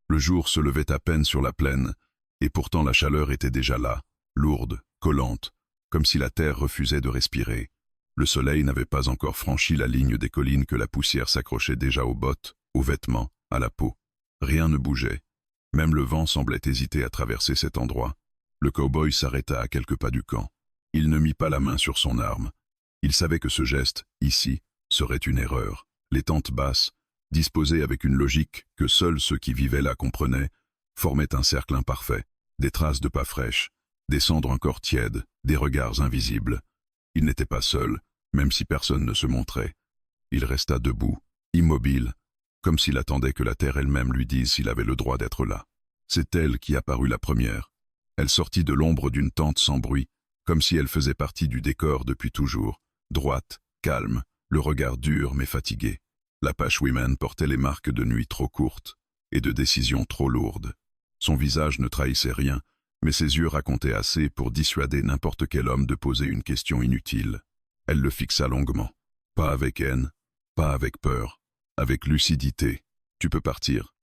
Le jour se levait à peine sur la plaine, et pourtant la chaleur était déjà là, lourde, collante, comme si la terre refusait de respirer. Le soleil n'avait pas encore franchi la ligne des collines que la poussière s'accrochait déjà aux bottes, aux vêtements, à la peau. Rien ne bougeait. Même le vent semblait hésiter à traverser cet endroit. Le cow-boy s'arrêta à quelques pas du camp. Il ne mit pas la main sur son arme. Il savait que ce geste, ici, serait une erreur. Les tentes basses, disposées avec une logique que seuls ceux qui vivaient là comprenaient, formaient un cercle imparfait, des traces de pas fraîches, des cendres encore tièdes, des regards invisibles. Il n'était pas seul, même si personne ne se montrait. Il resta debout, immobile, comme s'il attendait que la terre elle-même lui dise s'il avait le droit d'être là. C'est elle qui apparut la première. Elle sortit de l'ombre d'une tente sans bruit, comme si elle faisait partie du décor depuis toujours, droite, calme, le regard dur mais fatigué. L'Apache Woman portait les marques de nuit trop courtes et de décisions trop lourdes. Son visage ne trahissait rien, mais ses yeux racontaient assez pour dissuader n'importe quel homme de poser une question inutile. Elle le fixa longuement. Pas avec haine, pas avec peur, avec lucidité. « Tu peux partir »,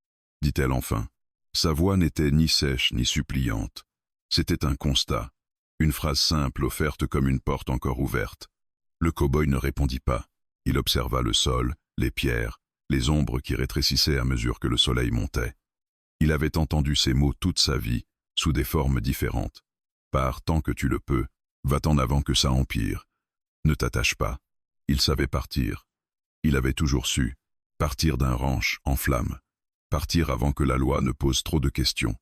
dit-elle enfin. Sa voix n'était ni sèche ni suppliante. C'était un constat, une phrase simple offerte comme une porte encore ouverte. Le cow-boy ne répondit pas. Il observa le sol, les pierres, les ombres qui rétrécissaient à mesure que le soleil montait. Il avait entendu ces mots toute sa vie, sous des formes différentes. Pars tant que tu le peux, va-t'en avant que ça empire. Ne t'attache pas. Il savait partir. Il avait toujours su. Partir d'un ranch en flammes. Partir avant que la loi ne pose trop de questions.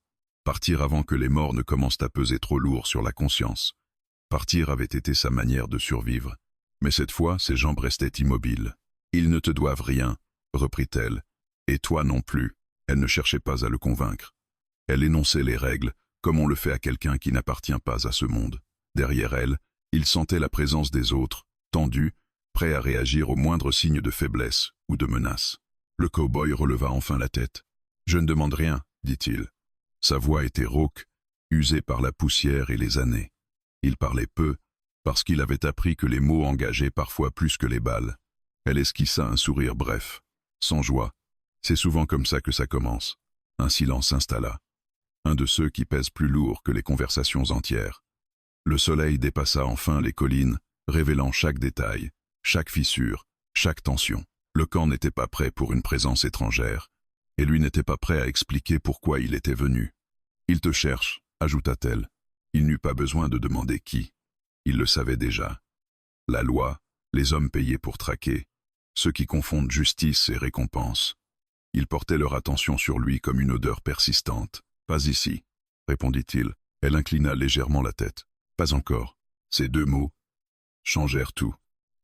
Partir avant que les morts ne commencent à peser trop lourd sur la conscience. Partir avait été sa manière de survivre. Mais cette fois, ses jambes restaient immobiles. « Ils ne te doivent rien », reprit-elle. « Et toi non plus. » Elle ne cherchait pas à le convaincre. Elle énonçait les règles, comme on le fait à quelqu'un qui n'appartient pas à ce monde. Derrière elle, il sentait la présence des autres, tendu, prêt à réagir au moindre signe de faiblesse ou de menace. Le cow-boy releva enfin la tête. « Je ne demande rien, » dit-il. Sa voix était rauque, usée par la poussière et les années. Il parlait peu, parce qu'il avait appris que les mots engageaient parfois plus que les balles. Elle esquissa un sourire bref, sans joie. C'est souvent comme ça que ça commence. Un silence s'installa. Un de ceux qui pèsent plus lourd que les conversations entières. Le soleil dépassa enfin les collines, révélant chaque détail, chaque fissure, chaque tension. Le camp n'était pas prêt pour une présence étrangère, et lui n'était pas prêt à expliquer pourquoi il était venu. « Il te cherche », ajouta-t-elle. Il n'eut pas besoin de demander qui. Il le savait déjà. La loi, les hommes payés pour traquer, ceux qui confondent justice et récompense. Ils portaient leur attention sur lui comme une odeur persistante. « Pas ici », répondit-il. Elle inclina légèrement la tête. « Pas encore ». Ces deux mots changèrent tout.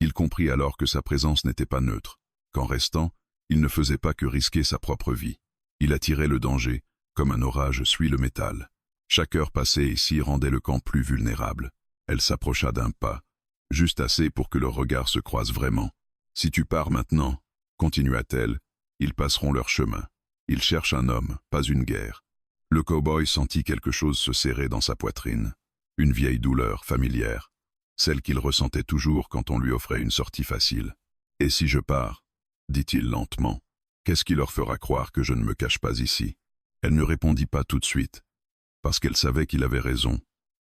Il comprit alors que sa présence n'était pas neutre, qu'en restant, il ne faisait pas que risquer sa propre vie. Il attirait le danger, comme un orage suit le métal. Chaque heure passée ici rendait le camp plus vulnérable. Elle s'approcha d'un pas, juste assez pour que leurs regards se croisent vraiment. « Si tu pars maintenant, » continua-t-elle, « ils passeront leur chemin. Ils cherchent un homme, pas une guerre. » Le cow-boy sentit quelque chose se serrer dans sa poitrine. Une vieille douleur familière, celle qu'il ressentait toujours quand on lui offrait une sortie facile. « Et si je pars ?» dit-il lentement. « Qu'est-ce qui leur fera croire que je ne me cache pas ici ?» Elle ne répondit pas tout de suite, parce qu'elle savait qu'il avait raison,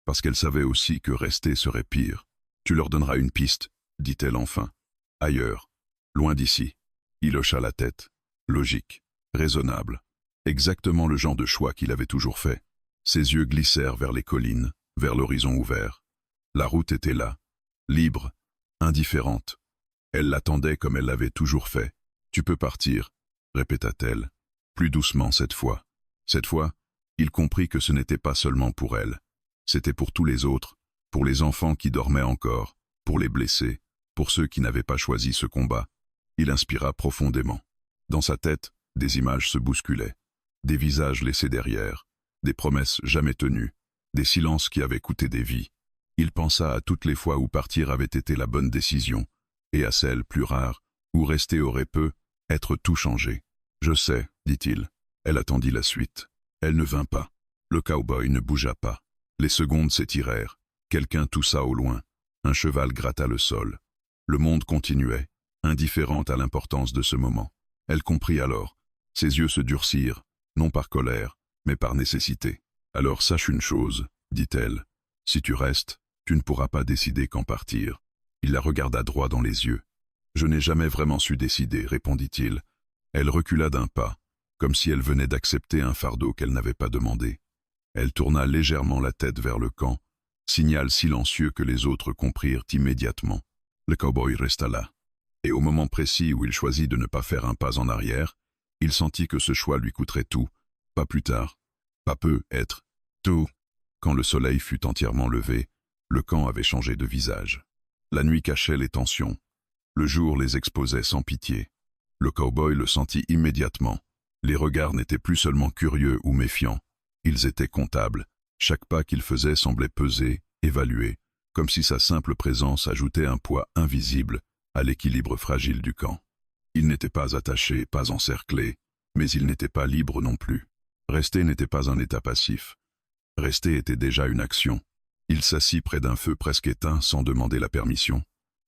parce qu'elle savait aussi que rester serait pire. « Tu leur donneras une piste, » dit-elle enfin. « Ailleurs, loin d'ici. » Il hocha la tête. Logique, raisonnable. Exactement le genre de choix qu'il avait toujours fait. Ses yeux glissèrent vers les collines, vers l'horizon ouvert. La route était là, libre, indifférente. Elle l'attendait comme elle l'avait toujours fait. « Tu peux partir », répéta-t-elle, plus doucement cette fois. Cette fois, il comprit que ce n'était pas seulement pour elle. C'était pour tous les autres, pour les enfants qui dormaient encore, pour les blessés, pour ceux qui n'avaient pas choisi ce combat. Il inspira profondément. Dans sa tête, des images se bousculaient, des visages laissés derrière, des promesses jamais tenues, des silences qui avaient coûté des vies. Il pensa à toutes les fois où partir avait été la bonne décision, et à celles, plus rares, où rester aurait peu, être tout changé. « Je sais, » dit-il. Elle attendit la suite. Elle ne vint pas. Le cow-boy ne bougea pas. Les secondes s'étirèrent. Quelqu'un toussa au loin. Un cheval gratta le sol. Le monde continuait, indifférente à l'importance de ce moment. Elle comprit alors. Ses yeux se durcirent. non par colère, mais par nécessité. Alors sache une chose, dit-elle, si tu restes, tu ne pourras pas décider quand partir. Il la regarda droit dans les yeux. Je n'ai jamais vraiment su décider, répondit-il. Elle recula d'un pas, comme si elle venait d'accepter un fardeau qu'elle n'avait pas demandé. Elle tourna légèrement la tête vers le camp, signal silencieux que les autres comprirent immédiatement. Le cow-boy resta là. Et au moment précis où il choisit de ne pas faire un pas en arrière, il sentit que ce choix lui coûterait tout, pas plus tard, pas peu être, tout. Quand le soleil fut entièrement levé, le camp avait changé de visage. La nuit cachait les tensions. Le jour les exposait sans pitié. Le cow-boy le sentit immédiatement. Les regards n'étaient plus seulement curieux ou méfiants. Ils étaient comptables. Chaque pas qu'il faisait semblait peser, évaluer, comme si sa simple présence ajoutait un poids invisible à l'équilibre fragile du camp. Il n'était pas attaché, pas encerclé, mais il n'était pas libre non plus. Rester n'était pas un état passif. Rester était déjà une action. Il s'assit près d'un feu presque éteint sans demander la permission.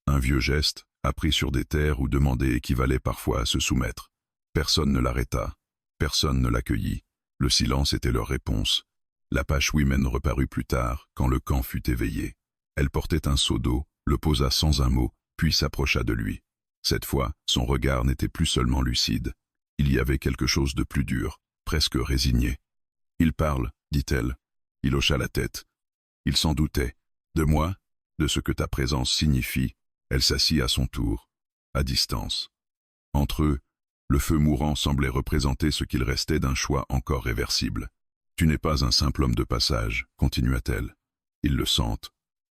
Un vieux geste, appris sur des terres où demander équivalait parfois à se soumettre. Personne ne l'arrêta, personne ne l'accueillit. Le silence était leur réponse. L'Apache Women reparut plus tard, quand le camp fut éveillé. Elle portait un seau d'eau, le posa sans un mot, puis s'approcha de lui. Cette fois, son regard n'était plus seulement lucide. Il y avait quelque chose de plus dur, presque résigné. « Il parle, dit-elle. » Il hocha la tête. Il s'en doutait. « De moi, de ce que ta présence signifie. » Elle s'assit à son tour, à distance. Entre eux, le feu mourant semblait représenter ce qu'il restait d'un choix encore réversible. « Tu n'es pas un simple homme de passage, » continua-t-elle. « Ils le sentent.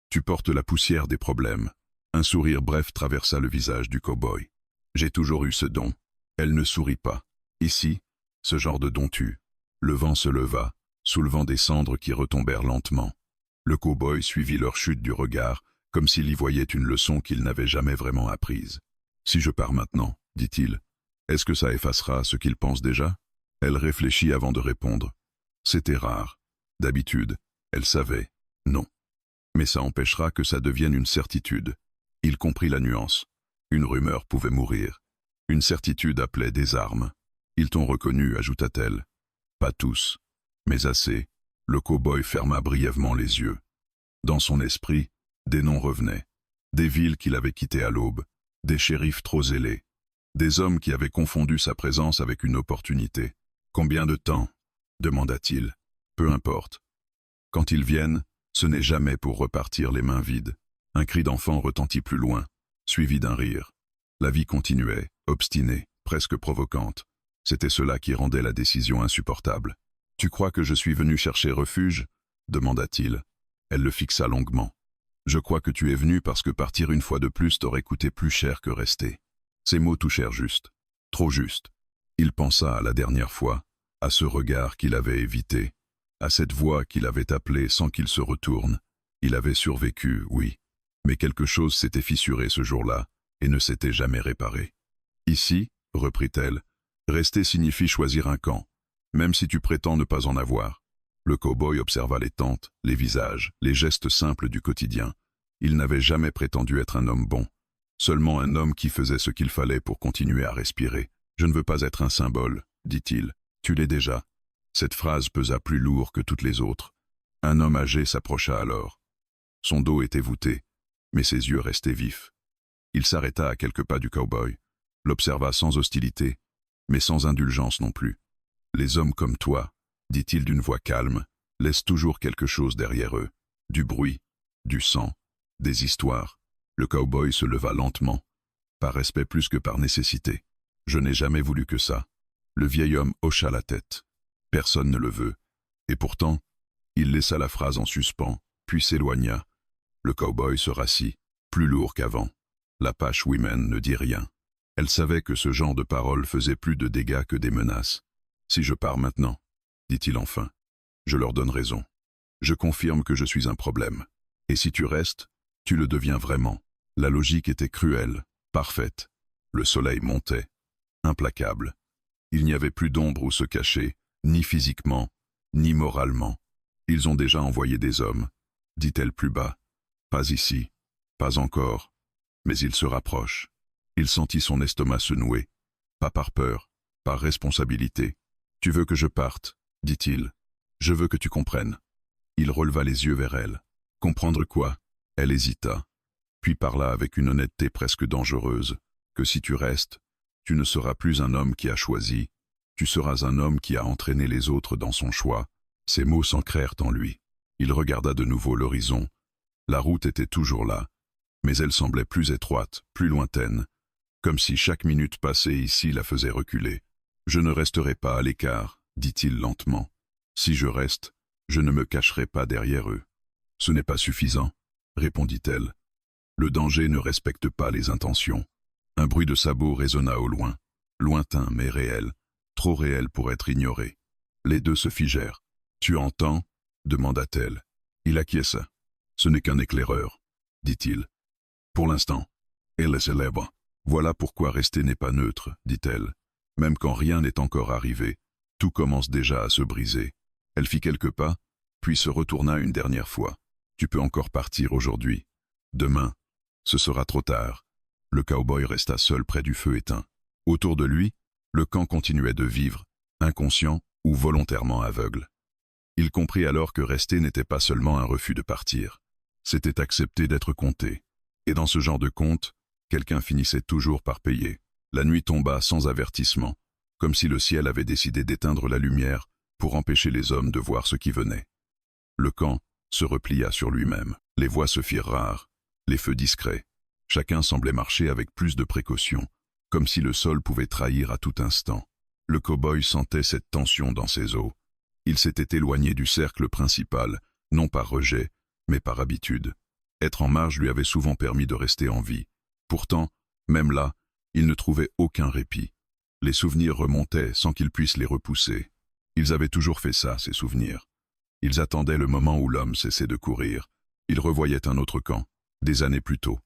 Tu portes la poussière des problèmes. » Un sourire bref traversa le visage du cow-boy. « J'ai toujours eu ce don. » Elle ne sourit pas. Ici, ce genre de don tue. Le vent se leva, soulevant des cendres qui retombèrent lentement. Le cow-boy suivit leur chute du regard, comme s'il y voyait une leçon qu'il n'avait jamais vraiment apprise. « Si je pars maintenant, dit-il, est-ce que ça effacera ce qu'il pense déjà ?» Elle réfléchit avant de répondre. C'était rare. D'habitude, elle savait. Non. Mais ça empêchera que ça devienne une certitude. Il comprit la nuance. Une rumeur pouvait mourir. Une certitude appelait des armes. Ils t'ont reconnu, ajouta-t-elle. Pas tous, mais assez. Le cow-boy ferma brièvement les yeux. Dans son esprit, des noms revenaient. Des villes qu'il avait quittées à l'aube. Des shérifs trop zélés. Des hommes qui avaient confondu sa présence avec une opportunité. Combien de temps ? Demanda-t-il. Peu importe. Quand ils viennent, ce n'est jamais pour repartir les mains vides. Un cri d'enfant retentit plus loin, suivi d'un rire. La vie continuait, obstinée, presque provocante. C'était cela qui rendait la décision insupportable. « Tu crois que je suis venu chercher refuge ?» demanda-t-il. Elle le fixa longuement. « Je crois que tu es venu parce que partir une fois de plus t'aurait coûté plus cher que rester. » Ces mots touchèrent juste, trop juste. Il pensa à la dernière fois, à ce regard qu'il avait évité, à cette voix qu'il avait appelée sans qu'il se retourne. Il avait survécu, oui, mais quelque chose s'était fissuré ce jour-là et ne s'était jamais réparé. « Ici, reprit-elle, rester signifie choisir un camp, même si tu prétends ne pas en avoir. » Le cow-boy observa les tentes, les visages, les gestes simples du quotidien. Il n'avait jamais prétendu être un homme bon, seulement un homme qui faisait ce qu'il fallait pour continuer à respirer. « Je ne veux pas être un symbole, » dit-il. « Tu l'es déjà. » Cette phrase pesa plus lourd que toutes les autres. Un homme âgé s'approcha alors. Son dos était voûté, mais ses yeux restaient vifs. Il s'arrêta à quelques pas du cow-boy, l'observa sans hostilité, mais sans indulgence non plus. « Les hommes comme toi, » dit-il d'une voix calme, « laissent toujours quelque chose derrière eux. Du bruit, du sang, des histoires. » Le cow-boy se leva lentement, par respect plus que par nécessité. « Je n'ai jamais voulu que ça. » Le vieil homme hocha la tête. « Personne ne le veut. » Et pourtant, il laissa la phrase en suspens, puis s'éloigna. Le cow-boy se rassit, plus lourd qu'avant. L'Apache Women ne dit rien. Elle savait que ce genre de paroles faisait plus de dégâts que des menaces. « Si je pars maintenant, » dit-il enfin, « je leur donne raison. Je confirme que je suis un problème. Et si tu restes, tu le deviens vraiment. » La logique était cruelle, parfaite. Le soleil montait, implacable. Il n'y avait plus d'ombre où se cacher, ni physiquement, ni moralement. « Ils ont déjà envoyé des hommes, » dit-elle plus bas. « Pas ici, pas encore, mais ils se rapprochent. » Il sentit son estomac se nouer, pas par peur, par responsabilité. Tu veux que je parte, dit-il. Je veux que tu comprennes. Il releva les yeux vers elle. Comprendre quoi? Elle hésita, puis parla avec une honnêteté presque dangereuse, que si tu restes, tu ne seras plus un homme qui a choisi, tu seras un homme qui a entraîné les autres dans son choix. Ces mots s'ancrèrent en lui. Il regarda de nouveau l'horizon. La route était toujours là, mais elle semblait plus étroite, plus lointaine, comme si chaque minute passée ici la faisait reculer. Je ne resterai pas à l'écart, dit-il lentement. Si je reste, je ne me cacherai pas derrière eux. Ce n'est pas suffisant, répondit-elle. Le danger ne respecte pas les intentions. Un bruit de sabots résonna au loin, lointain mais réel, trop réel pour être ignoré. Les deux se figèrent. Tu entends? Demanda-t-elle. Il acquiesça. Ce n'est qu'un éclaireur, dit-il. Pour l'instant. Elle se lève. Voilà pourquoi rester n'est pas neutre, dit-elle. Même quand rien n'est encore arrivé, tout commence déjà à se briser. Elle fit quelques pas, puis se retourna une dernière fois. Tu peux encore partir aujourd'hui. Demain, ce sera trop tard. Le cow-boy resta seul près du feu éteint. Autour de lui, le camp continuait de vivre, inconscient ou volontairement aveugle. Il comprit alors que rester n'était pas seulement un refus de partir. C'était accepter d'être compté. Et dans ce genre de compte, quelqu'un finissait toujours par payer. La nuit tomba sans avertissement, comme si le ciel avait décidé d'éteindre la lumière pour empêcher les hommes de voir ce qui venait. Le camp se replia sur lui-même. Les voix se firent rares, les feux discrets. Chacun semblait marcher avec plus de précaution, comme si le sol pouvait trahir à tout instant. Le cow-boy sentait cette tension dans ses os. Il s'était éloigné du cercle principal, non par rejet, mais par habitude. Être en marge lui avait souvent permis de rester en vie. Pourtant, même là, il ne trouvait aucun répit. Les souvenirs remontaient sans qu'il puisse les repousser. Ils avaient toujours fait ça, ces souvenirs. Ils attendaient le moment où l'homme cessait de courir. Ils revoyaient un autre camp, des années plus tôt.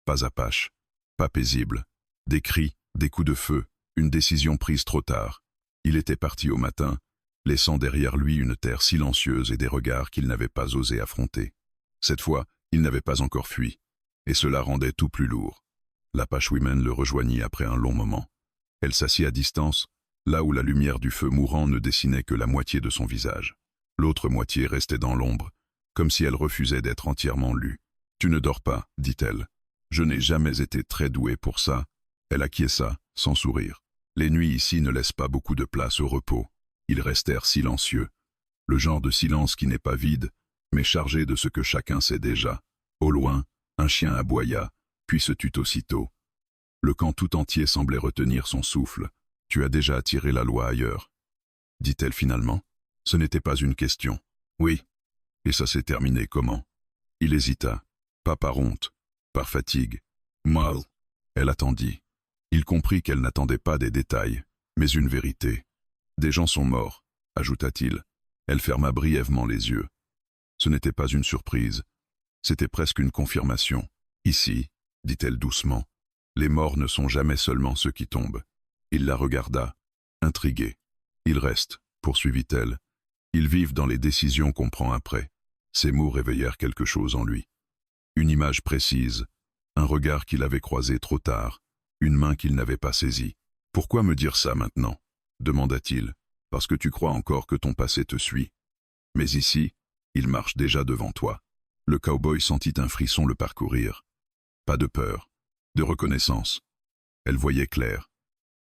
Pas apache, pas paisible. Des cris, des coups de feu, une décision prise trop tard. Il était parti au matin, laissant derrière lui une terre silencieuse et des regards qu'il n'avait pas osé affronter. Cette fois, il n'avait pas encore fui, et cela rendait tout plus lourd. L'Apache Woman le rejoignit après un long moment. Elle s'assit à distance, là où la lumière du feu mourant ne dessinait que la moitié de son visage. L'autre moitié restait dans l'ombre, comme si elle refusait d'être entièrement lue. « Tu ne dors pas, dit-elle. Je n'ai jamais été très douée pour ça. » Elle acquiesça, sans sourire. Les nuits ici ne laissent pas beaucoup de place au repos. Ils restèrent silencieux. Le genre de silence qui n'est pas vide, mais chargé de ce que chacun sait déjà. Au loin, un chien aboya, puis se tut aussitôt. Le camp tout entier semblait retenir son souffle. « Tu as déjà attiré la loi ailleurs, » dit-elle finalement. Ce n'était pas une question. « Oui. » Et ça s'est terminé comment? Il hésita. Pas par honte, par fatigue. Mal. Elle attendit. Il comprit qu'elle n'attendait pas des détails, mais une vérité. « Des gens sont morts, » ajouta-t-il. Elle ferma brièvement les yeux. Ce n'était pas une surprise. C'était presque une confirmation. « Ici, » dit-elle doucement, « les morts ne sont jamais seulement ceux qui tombent. » Il la regarda, intrigué. « Ils restent, » poursuivit-elle. « Ils vivent dans les décisions qu'on prend après. » Ces mots réveillèrent quelque chose en lui. Une image précise, un regard qu'il avait croisé trop tard, une main qu'il n'avait pas saisie. « Pourquoi me dire ça maintenant ?» demanda-t-il. « Parce que tu crois encore que ton passé te suit. Mais ici, il marche déjà devant toi. » Le cow-boy sentit un frisson le parcourir. Pas de peur, de reconnaissance. Elle voyait clair,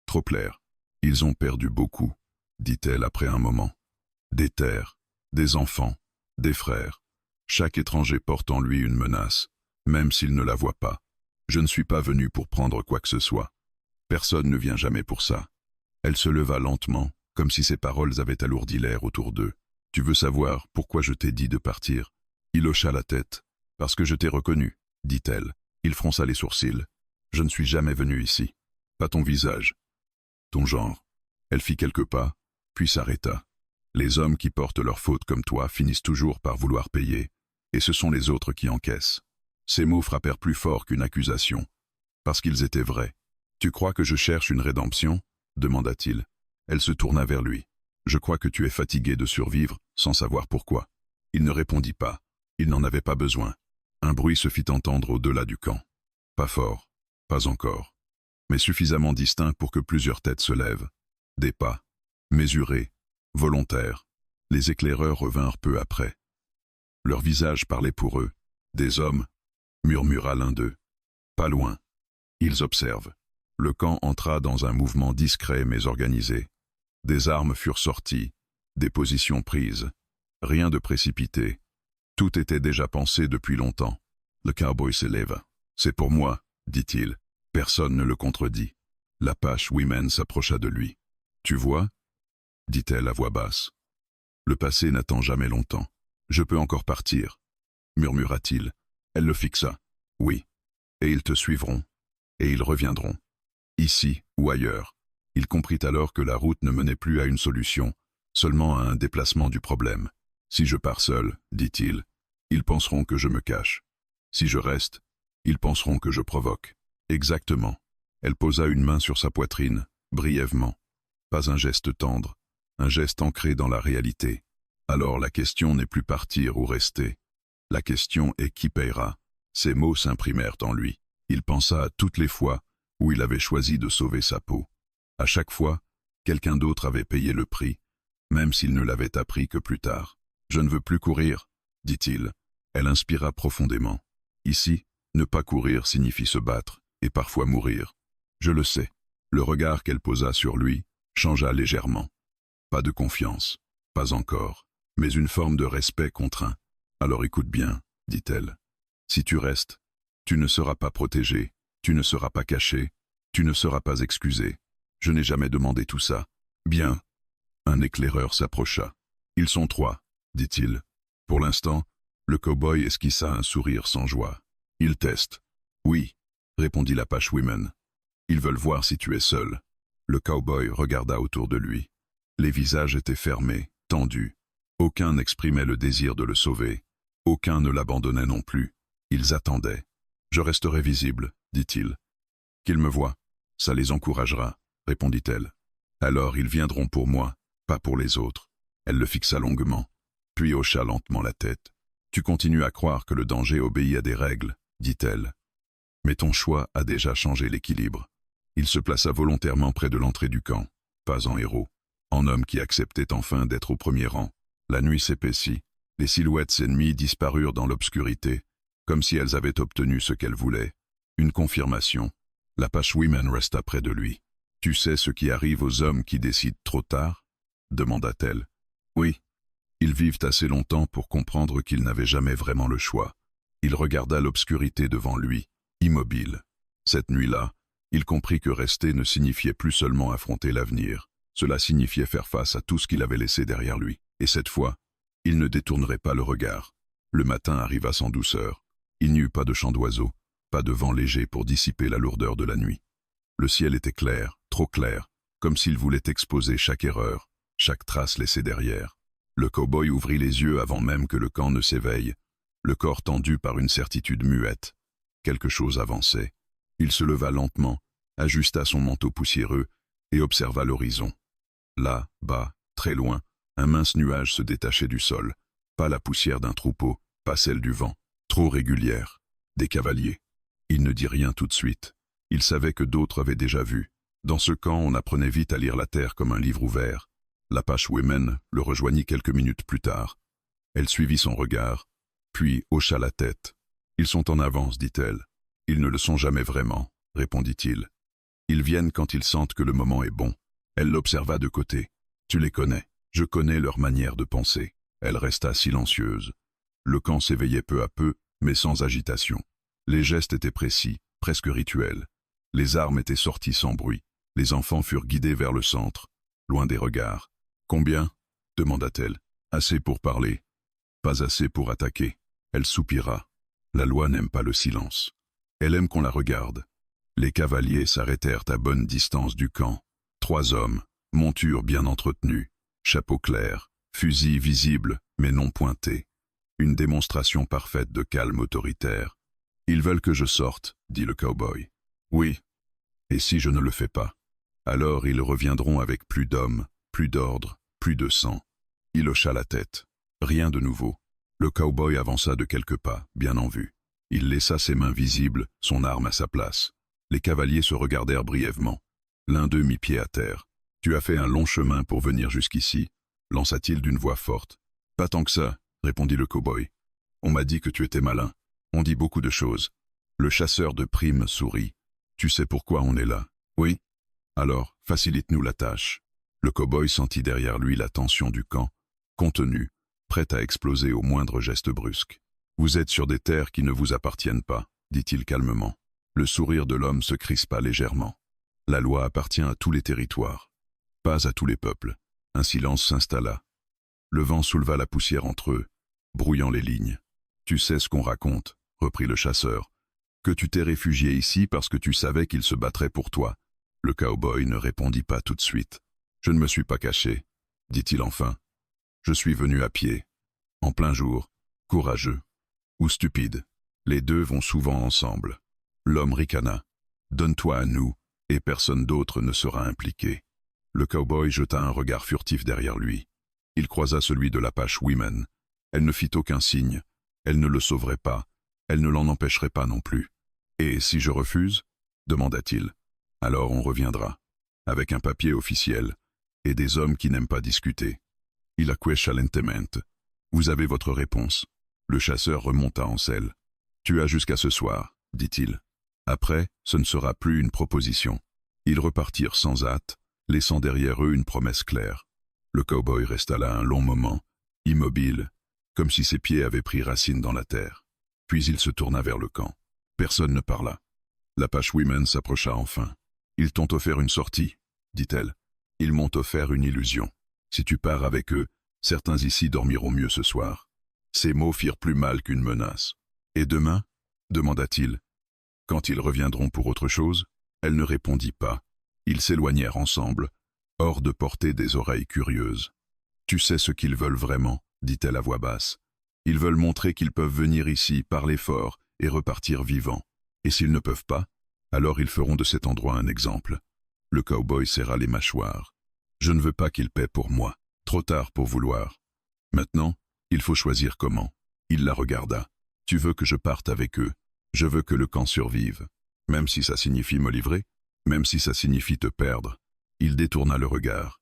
trop clair. « Ils ont perdu beaucoup, » dit-elle après un moment. Des terres, des enfants, des frères. Chaque étranger porte en lui une menace, même s'il ne la voit pas. Je ne suis pas venu pour prendre quoi que ce soit. Personne ne vient jamais pour ça. Elle se leva lentement, comme si ses paroles avaient alourdi l'air autour d'eux. Tu veux savoir pourquoi je t'ai dit de partir? Il hocha la tête. Parce que je t'ai reconnu, dit-elle. Il fronça les sourcils. Je ne suis jamais venu ici. Pas ton visage. Ton genre. Elle fit quelques pas, puis s'arrêta. Les hommes qui portent leurs fautes comme toi finissent toujours par vouloir payer, et ce sont les autres qui encaissent. Ces mots frappèrent plus fort qu'une accusation, parce qu'ils étaient vrais. Tu crois que je cherche une rédemption? Demanda-t-il. Elle se tourna vers lui. Je crois que tu es fatigué de survivre sans savoir pourquoi. Il ne répondit pas. Il n'en avait pas besoin. Un bruit se fit entendre au-delà du camp. Pas fort, pas encore, mais suffisamment distinct pour que plusieurs têtes se lèvent. Des pas. mesurés, volontaires. Les éclaireurs revinrent peu après. Leurs visages parlaient pour eux. Des hommes, murmura l'un d'eux. Pas loin. Ils observent. Le camp entra dans un mouvement discret mais organisé. Des armes furent sorties, des positions prises. Rien de précipité. Tout était déjà pensé depuis longtemps. Le cowboy s'élève. C'est pour moi, dit-il. Personne ne le contredit. L'Apache Women s'approcha de lui. Tu vois, dit-elle à voix basse. Le passé n'attend jamais longtemps. Je peux encore partir, murmura-t-il. Elle le fixa. Oui. Et ils te suivront. Et ils reviendront. Ici ou ailleurs. Il comprit alors que la route ne menait plus à une solution, seulement à un déplacement du problème. Si je pars seul, dit-il, ils penseront que je me cache. Si je reste, ils penseront que je provoque. Exactement. Elle posa une main sur sa poitrine, brièvement. Pas un geste tendre, un geste ancré dans la réalité. Alors la question n'est plus partir ou rester. La question est qui payera. Ces mots s'imprimèrent en lui. Il pensa à toutes les fois où il avait choisi de sauver sa peau. À chaque fois, quelqu'un d'autre avait payé le prix, même s'il ne l'avait appris que plus tard. « Je ne veux plus courir », dit-il. Elle inspira profondément. Ici, ne pas courir signifie se battre, et parfois mourir. Je le sais. Le regard qu'elle posa sur lui changea légèrement. Pas de confiance, pas encore, mais une forme de respect contraint. Alors écoute bien, dit-elle. Si tu restes, tu ne seras pas protégé, tu ne seras pas caché, tu ne seras pas excusé. Je n'ai jamais demandé tout ça. Bien. Un éclaireur s'approcha. Ils sont 3, dit-il. Pour l'instant, le cow-boy esquissa un sourire sans joie. Ils testent. Oui, répondit l'Apache Women. Ils veulent voir si tu es seul. Le cow-boy regarda autour de lui. Les visages étaient fermés, tendus. Aucun n'exprimait le désir de le sauver. Aucun ne l'abandonnait non plus. Ils attendaient. Je resterai visible, dit-il. Qu'ils me voient. Ça les encouragera, répondit-elle. Alors ils viendront pour moi, pas pour les autres. Elle le fixa longuement, puis hocha lentement la tête. Tu continues à croire que le danger obéit à des règles, dit-elle. Mais ton choix a déjà changé l'équilibre. Il se plaça volontairement près de l'entrée du camp, pas en héros, en homme qui acceptait enfin d'être au premier rang. La nuit s'épaissit, les silhouettes ennemies disparurent dans l'obscurité, comme si elles avaient obtenu ce qu'elles voulaient. Une confirmation. L'Apache Women resta près de lui. « Tu sais ce qui arrive aux hommes qui décident trop tard » demanda-t-elle. « Oui. Ils vivent assez longtemps pour comprendre qu'ils n'avaient jamais vraiment le choix. » Il regarda l'obscurité devant lui, immobile. Cette nuit-là, il comprit que rester ne signifiait plus seulement affronter l'avenir. Cela signifiait faire face à tout ce qu'il avait laissé derrière lui. Et cette fois, il ne détournerait pas le regard. Le matin arriva sans douceur. Il n'y eut pas de chant d'oiseaux, pas de vent léger pour dissiper la lourdeur de la nuit. Le ciel était clair, trop clair, comme s'il voulait exposer chaque erreur, chaque trace laissée derrière. Le cow-boy ouvrit les yeux avant même que le camp ne s'éveille, le corps tendu par une certitude muette. Quelque chose avançait. Il se leva lentement, ajusta son manteau poussiéreux et observa l'horizon. Là, bas, très loin, un mince nuage se détachait du sol. Pas la poussière d'un troupeau, pas celle du vent, trop régulière. Des cavaliers. Il ne dit rien tout de suite. Il savait que d'autres avaient déjà vu. Dans ce camp, on apprenait vite à lire la terre comme un livre ouvert. L'Apache Women le rejoignit quelques minutes plus tard. Elle suivit son regard, puis hocha la tête. « Ils sont en avance, dit-elle. »« Ils ne le sont jamais vraiment, » répondit-il. « Ils viennent quand ils sentent que le moment est bon. » Elle l'observa de côté. « Tu les connais. Je connais leur manière de penser. » Elle resta silencieuse. Le camp s'éveillait peu à peu, mais sans agitation. Les gestes étaient précis, presque rituels. Les armes étaient sorties sans bruit. Les enfants furent guidés vers le centre, loin des regards. « Combien » demanda-t-elle. « Assez pour parler. Pas assez pour attaquer. » Elle soupira. La loi n'aime pas le silence. Elle aime qu'on la regarde. Les cavaliers s'arrêtèrent à bonne distance du camp. 3 hommes, montures bien entretenues, chapeau clair, fusil visible mais non pointé. Une démonstration parfaite de calme autoritaire. « Ils veulent que je sorte, » dit le cow-boy. « Oui. Et si je ne le fais pas? Alors ils reviendront avec plus d'hommes, plus d'ordre, plus de sang. » Il hocha la tête. Rien de nouveau. Le cow-boy avança de quelques pas, bien en vue. Il laissa ses mains visibles, son arme à sa place. Les cavaliers se regardèrent brièvement. L'un d'eux mit pied à terre. Tu as fait un long chemin pour venir jusqu'ici, lança-t-il d'une voix forte. Pas tant que ça, répondit le cow-boy. On m'a dit que tu étais malin. On dit beaucoup de choses. Le chasseur de primes sourit. Tu sais pourquoi on est là? Oui. Alors, facilite-nous la tâche. Le cow-boy sentit derrière lui la tension du camp, contenu, prêt à exploser au moindre geste brusque. Vous êtes sur des terres qui ne vous appartiennent pas, dit-il calmement. Le sourire de l'homme se crispa légèrement. La loi appartient à tous les territoires, pas à tous les peuples. Un silence s'installa. Le vent souleva la poussière entre eux, brouillant les lignes. Tu sais ce qu'on raconte, reprit le chasseur, que tu t'es réfugié ici parce que tu savais qu'il se battrait pour toi. Le cow-boy ne répondit pas tout de suite. Je ne me suis pas caché, dit-il enfin. Je suis venu à pied, en plein jour, courageux ou stupide. Les deux vont souvent ensemble. L'homme ricana. Donne-toi à nous, et personne d'autre ne sera impliqué. Le cow-boy jeta un regard furtif derrière lui. Il croisa celui de l'Apache Women. Elle ne fit aucun signe. Elle ne le sauverait pas. Elle ne l'en empêcherait pas non plus. Et si je refuse? Demanda-t-il. Alors on reviendra, avec un papier officiel, et des hommes qui n'aiment pas discuter. Il acquiesce chalentement. Vous avez votre réponse. Le chasseur remonta en selle. Tu as jusqu'à ce soir, dit-il. Après, ce ne sera plus une proposition. Ils repartirent sans hâte, laissant derrière eux une promesse claire. Le cow-boy resta là un long moment, immobile, comme si ses pieds avaient pris racine dans la terre. Puis il se tourna vers le camp. Personne ne parla. L'Apache Women s'approcha enfin. Ils t'ont offert une sortie, dit-elle. Ils m'ont offert une illusion. Si tu pars avec eux, certains ici dormiront mieux ce soir. Ces mots firent plus mal qu'une menace. Et demain? Demanda-t-il. Quand ils reviendront pour autre chose? Elle ne répondit pas. Ils s'éloignèrent ensemble, hors de portée des oreilles curieuses. Tu sais ce qu'ils veulent vraiment, dit-elle à voix basse. Ils veulent montrer qu'ils peuvent venir ici, parler fort, et repartir vivants. Et s'ils ne peuvent pas, alors ils feront de cet endroit un exemple. Le cow-boy serra les mâchoires. Je ne veux pas qu'ils paient pour moi. Trop tard pour vouloir. Maintenant, il faut choisir comment. Il la regarda. Tu veux que je parte avec eux. Je veux que le camp survive. Même si ça signifie me livrer, même si ça signifie te perdre. Il détourna le regard.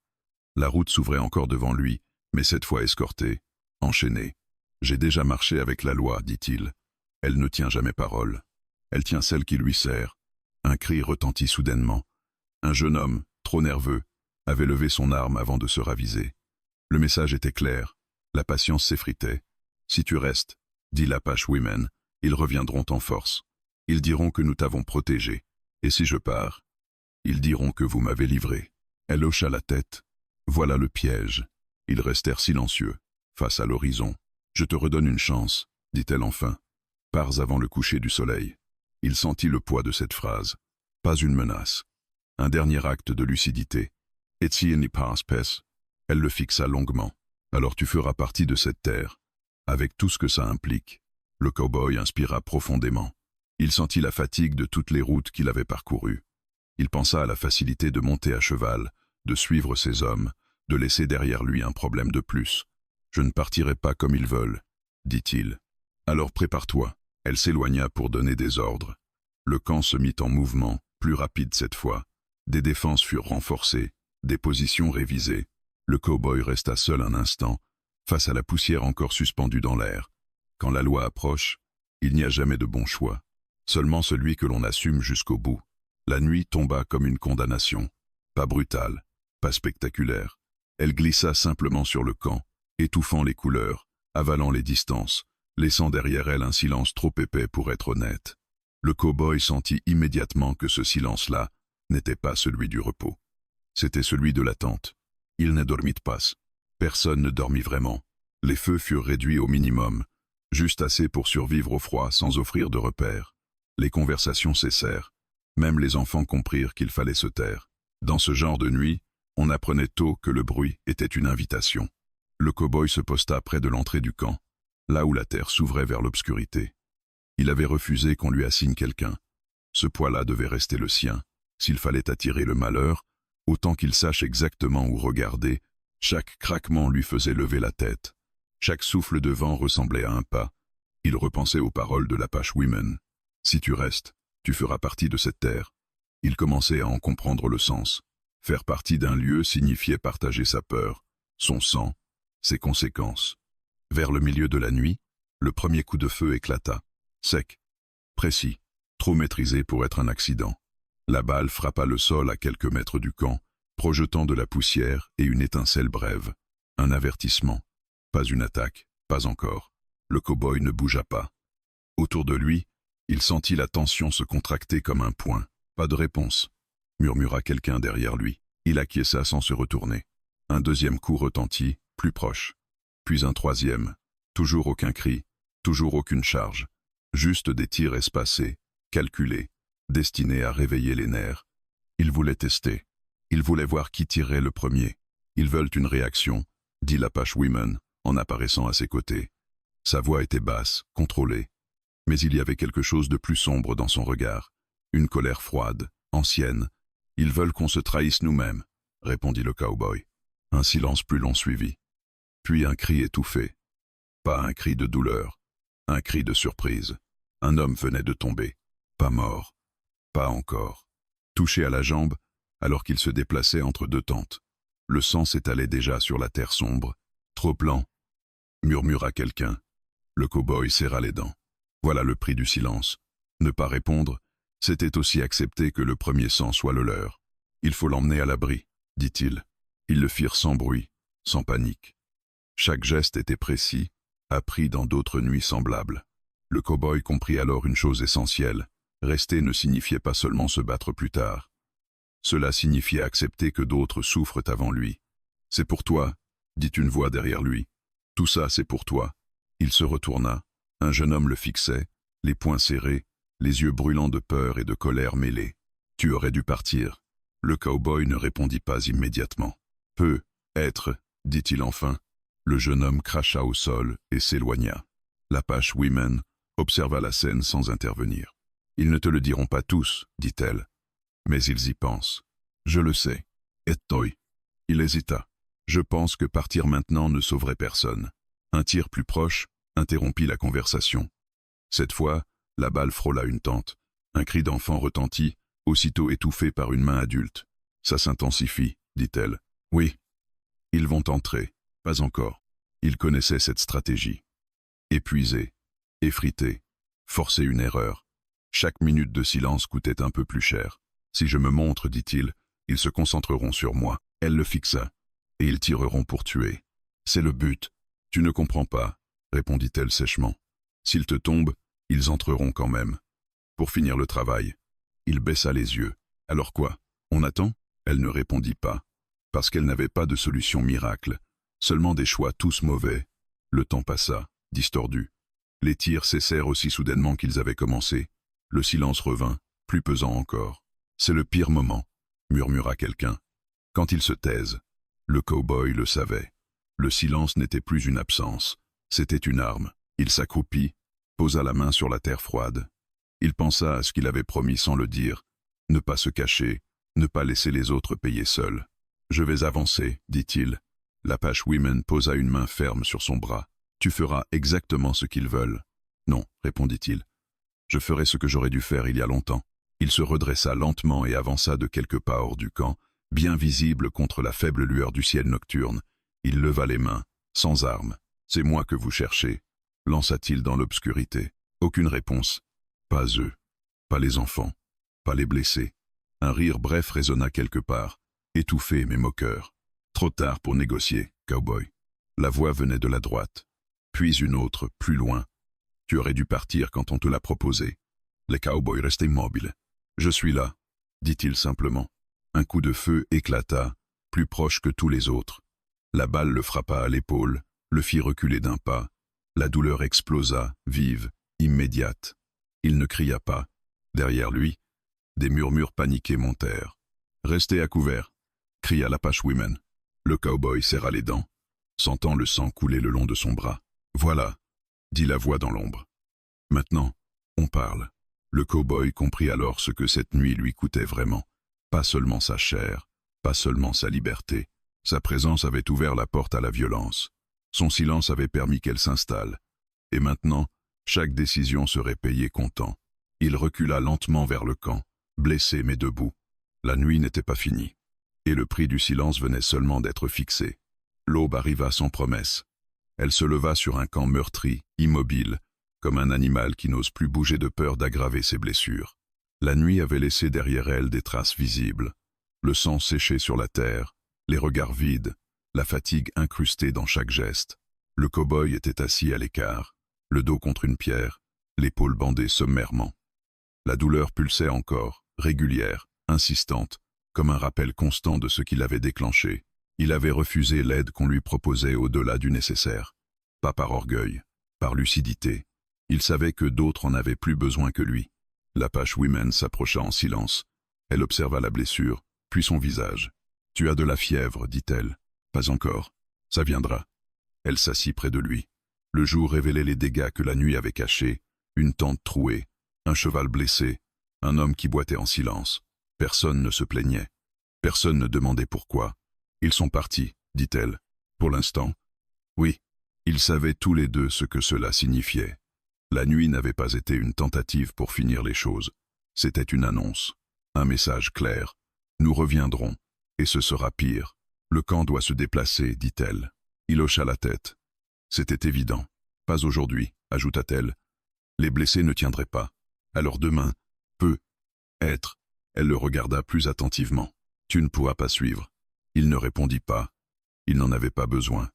La route s'ouvrait encore devant lui, mais cette fois escortée, enchaînée. J'ai déjà marché avec la loi, dit-il. Elle ne tient jamais parole. Elle tient celle qui lui sert. Un cri retentit soudainement. Un jeune homme, trop nerveux, avait levé son arme avant de se raviser. Le message était clair. La patience s'effritait. Si tu restes, dit l'Apache Women, ils reviendront en force. Ils diront que nous t'avons protégé. Et si je pars? Ils diront que vous m'avez livré. Elle hocha la tête. Voilà le piège. Ils restèrent silencieux, face à l'horizon. Je te redonne une chance, dit-elle enfin. Pars avant le coucher du soleil. Il sentit le poids de cette phrase. Pas une menace. Un dernier acte de lucidité. Etienne Paspes. Elle le fixa longuement. Alors tu feras partie de cette terre, avec tout ce que ça implique. Le cow-boy inspira profondément. Il sentit la fatigue de toutes les routes qu'il avait parcourues. Il pensa à la facilité de monter à cheval, de suivre ses hommes, de laisser derrière lui un problème de plus. Je ne partirai pas comme ils veulent, dit-il. Alors prépare-toi. Elle s'éloigna pour donner des ordres. Le camp se mit en mouvement, plus rapide cette fois. Des défenses furent renforcées, des positions révisées. Le cow-boy resta seul un instant, face à la poussière encore suspendue dans l'air. Quand la loi approche, il n'y a jamais de bon choix, seulement celui que l'on assume jusqu'au bout. La nuit tomba comme une condamnation, pas brutale, pas spectaculaire. Elle glissa simplement sur le camp, étouffant les couleurs, avalant les distances, laissant derrière elle un silence trop épais pour être honnête. Le cow-boy sentit immédiatement que ce silence-là n'était pas celui du repos. C'était celui de l'attente. Il ne dormit pas. Personne ne dormit vraiment. Les feux furent réduits au minimum, juste assez pour survivre au froid sans offrir de repères. Les conversations cessèrent. Même les enfants comprirent qu'il fallait se taire. Dans ce genre de nuit, on apprenait tôt que le bruit était une invitation. Le cow-boy se posta près de l'entrée du camp, là où la terre s'ouvrait vers l'obscurité. Il avait refusé qu'on lui assigne quelqu'un. Ce poids-là devait rester le sien. S'il fallait attirer le malheur, autant qu'il sache exactement où regarder, chaque craquement lui faisait lever la tête. Chaque souffle de vent ressemblait à un pas. Il repensait aux paroles de l'Apache Women. Si tu restes, tu feras partie de cette terre. Il commençait à en comprendre le sens. Faire partie d'un lieu signifiait partager sa peur, son sang, ses conséquences. Vers le milieu de la nuit, le premier coup de feu éclata. Sec, précis, trop maîtrisé pour être un accident. La balle frappa le sol à quelques mètres du camp, projetant de la poussière et une étincelle brève. Un avertissement. Pas une attaque, pas encore. Le cow-boy ne bougea pas. Autour de lui, il sentit la tension se contracter comme un poing. Pas de réponse, murmura quelqu'un derrière lui. Il acquiesça sans se retourner. Un deuxième coup retentit, plus proche. Puis un troisième. Toujours aucun cri, toujours aucune charge. Juste des tirs espacés, calculés, destinés à réveiller les nerfs. Il voulait tester. Il voulait voir qui tirait le premier. Ils veulent une réaction, dit l'Apache Woman, en apparaissant à ses côtés. Sa voix était basse, contrôlée. Mais il y avait quelque chose de plus sombre dans son regard. Une colère froide, ancienne. « Ils veulent qu'on se trahisse nous-mêmes », répondit le cow-boy. Un silence plus long suivit. Puis un cri étouffé. Pas un cri de douleur, un cri de surprise. Un homme venait de tomber. Pas mort. Pas encore. Touché à la jambe, alors qu'il se déplaçait entre deux tentes. Le sang s'étalait déjà sur la terre sombre. Trop lent, murmura quelqu'un. Le cow-boy serra les dents. Voilà le prix du silence. Ne pas répondre, c'était aussi accepter que le premier sang soit le leur. Il faut l'emmener à l'abri, dit-il. Ils le firent sans bruit, sans panique. Chaque geste était précis, appris dans d'autres nuits semblables. Le cow-boy comprit alors une chose essentielle. Rester ne signifiait pas seulement se battre plus tard. Cela signifiait accepter que d'autres souffrent avant lui. « C'est pour toi », dit une voix derrière lui. « Tout ça, c'est pour toi. » Il se retourna. Un jeune homme le fixait, les poings serrés, les yeux brûlants de peur et de colère mêlés. « Tu aurais dû partir. » Le cow-boy ne répondit pas immédiatement. « Peut être, dit-il enfin. » Le jeune homme cracha au sol et s'éloigna. L'Apache Woman observa la scène sans intervenir. « Ils ne te le diront pas tous, dit-elle. Mais ils y pensent. Je le sais. Et toi ?» Il hésita. Je pense que partir maintenant ne sauverait personne. Un tir plus proche interrompit la conversation. Cette fois, la balle frôla une tente. Un cri d'enfant retentit, aussitôt étouffé par une main adulte. Ça s'intensifie, dit-elle. Oui. Ils vont entrer. Pas encore. Ils connaissaient cette stratégie. Épuisé, effrité, forcer une erreur. Chaque minute de silence coûtait un peu plus cher. Si je me montre, dit-il, ils se concentreront sur moi. Elle le fixa. Et ils tireront pour tuer. C'est le but. Tu ne comprends pas, répondit-elle sèchement. S'ils te tombent, ils entreront quand même. Pour finir le travail. Il baissa les yeux. Alors quoi? On attend? Elle ne répondit pas. Parce qu'elle n'avait pas de solution miracle. Seulement des choix tous mauvais. Le temps passa, distordu. Les tirs cessèrent aussi soudainement qu'ils avaient commencé. Le silence revint, plus pesant encore. C'est le pire moment, murmura quelqu'un. Quand ils se taisent. Le cow-boy le savait. Le silence n'était plus une absence, c'était une arme. Il s'accroupit, posa la main sur la terre froide. Il pensa à ce qu'il avait promis sans le dire. Ne pas se cacher, ne pas laisser les autres payer seuls. Je vais avancer, dit-il. L'Apache Woman posa une main ferme sur son bras. Tu feras exactement ce qu'ils veulent. Non, répondit-il. Je ferai ce que j'aurais dû faire il y a longtemps. Il se redressa lentement et avança de quelques pas hors du camp, bien visible contre la faible lueur du ciel nocturne. Il leva les mains, sans armes. C'est moi que vous cherchez, lança-t-il dans l'obscurité. Aucune réponse. Pas eux, pas les enfants, pas les blessés. Un rire bref résonna quelque part, étouffé mais moqueur. Trop tard pour négocier, cow-boy. La voix venait de la droite. Puis une autre, plus loin. Tu aurais dû partir quand on te l'a proposé. Les cow-boys restaient immobiles. Je suis là, dit-il simplement. Un coup de feu éclata, plus proche que tous les autres. La balle le frappa à l'épaule, le fit reculer d'un pas. La douleur explosa, vive, immédiate. Il ne cria pas. Derrière lui, des murmures paniqués montèrent. « Restez à couvert !» cria l'Apache Woman. Le cow-boy serra les dents, sentant le sang couler le long de son bras. « Voilà !» dit la voix dans l'ombre. « Maintenant, on parle. » Le cow-boy comprit alors ce que cette nuit lui coûtait vraiment. Pas seulement sa chair, pas seulement sa liberté. Sa présence avait ouvert la porte à la violence. Son silence avait permis qu'elle s'installe. Et maintenant, chaque décision serait payée comptant. Il recula lentement vers le camp, blessé mais debout. La nuit n'était pas finie. Et le prix du silence venait seulement d'être fixé. L'aube arriva sans promesse. Elle se leva sur un camp meurtri, immobile, comme un animal qui n'ose plus bouger de peur d'aggraver ses blessures. La nuit avait laissé derrière elle des traces visibles. Le sang séché sur la terre, les regards vides, la fatigue incrustée dans chaque geste. Le cow-boy était assis à l'écart, le dos contre une pierre, l'épaule bandée sommairement. La douleur pulsait encore, régulière, insistante, comme un rappel constant de ce qui l'avait déclenché. Il avait refusé l'aide qu'on lui proposait au-delà du nécessaire. Pas par orgueil, par lucidité. Il savait que d'autres en avaient plus besoin que lui. L'Apache Woman s'approcha en silence. Elle observa la blessure, puis son visage. « Tu as de la fièvre, dit-elle. Pas encore. Ça viendra. » Elle s'assit près de lui. Le jour révélait les dégâts que la nuit avait cachés, une tente trouée, un cheval blessé, un homme qui boitait en silence. Personne ne se plaignait. Personne ne demandait pourquoi. « Ils sont partis, dit-elle. Pour l'instant. » Oui, ils savaient tous les deux ce que cela signifiait. La nuit n'avait pas été une tentative pour finir les choses. C'était une annonce, un message clair. Nous reviendrons, et ce sera pire. Le camp doit se déplacer, dit-elle. Il hocha la tête. C'était évident. Pas aujourd'hui, ajouta-t-elle. Les blessés ne tiendraient pas. Alors demain, peut être. Elle le regarda plus attentivement. Tu ne pourras pas suivre. Il ne répondit pas. Il n'en avait pas besoin.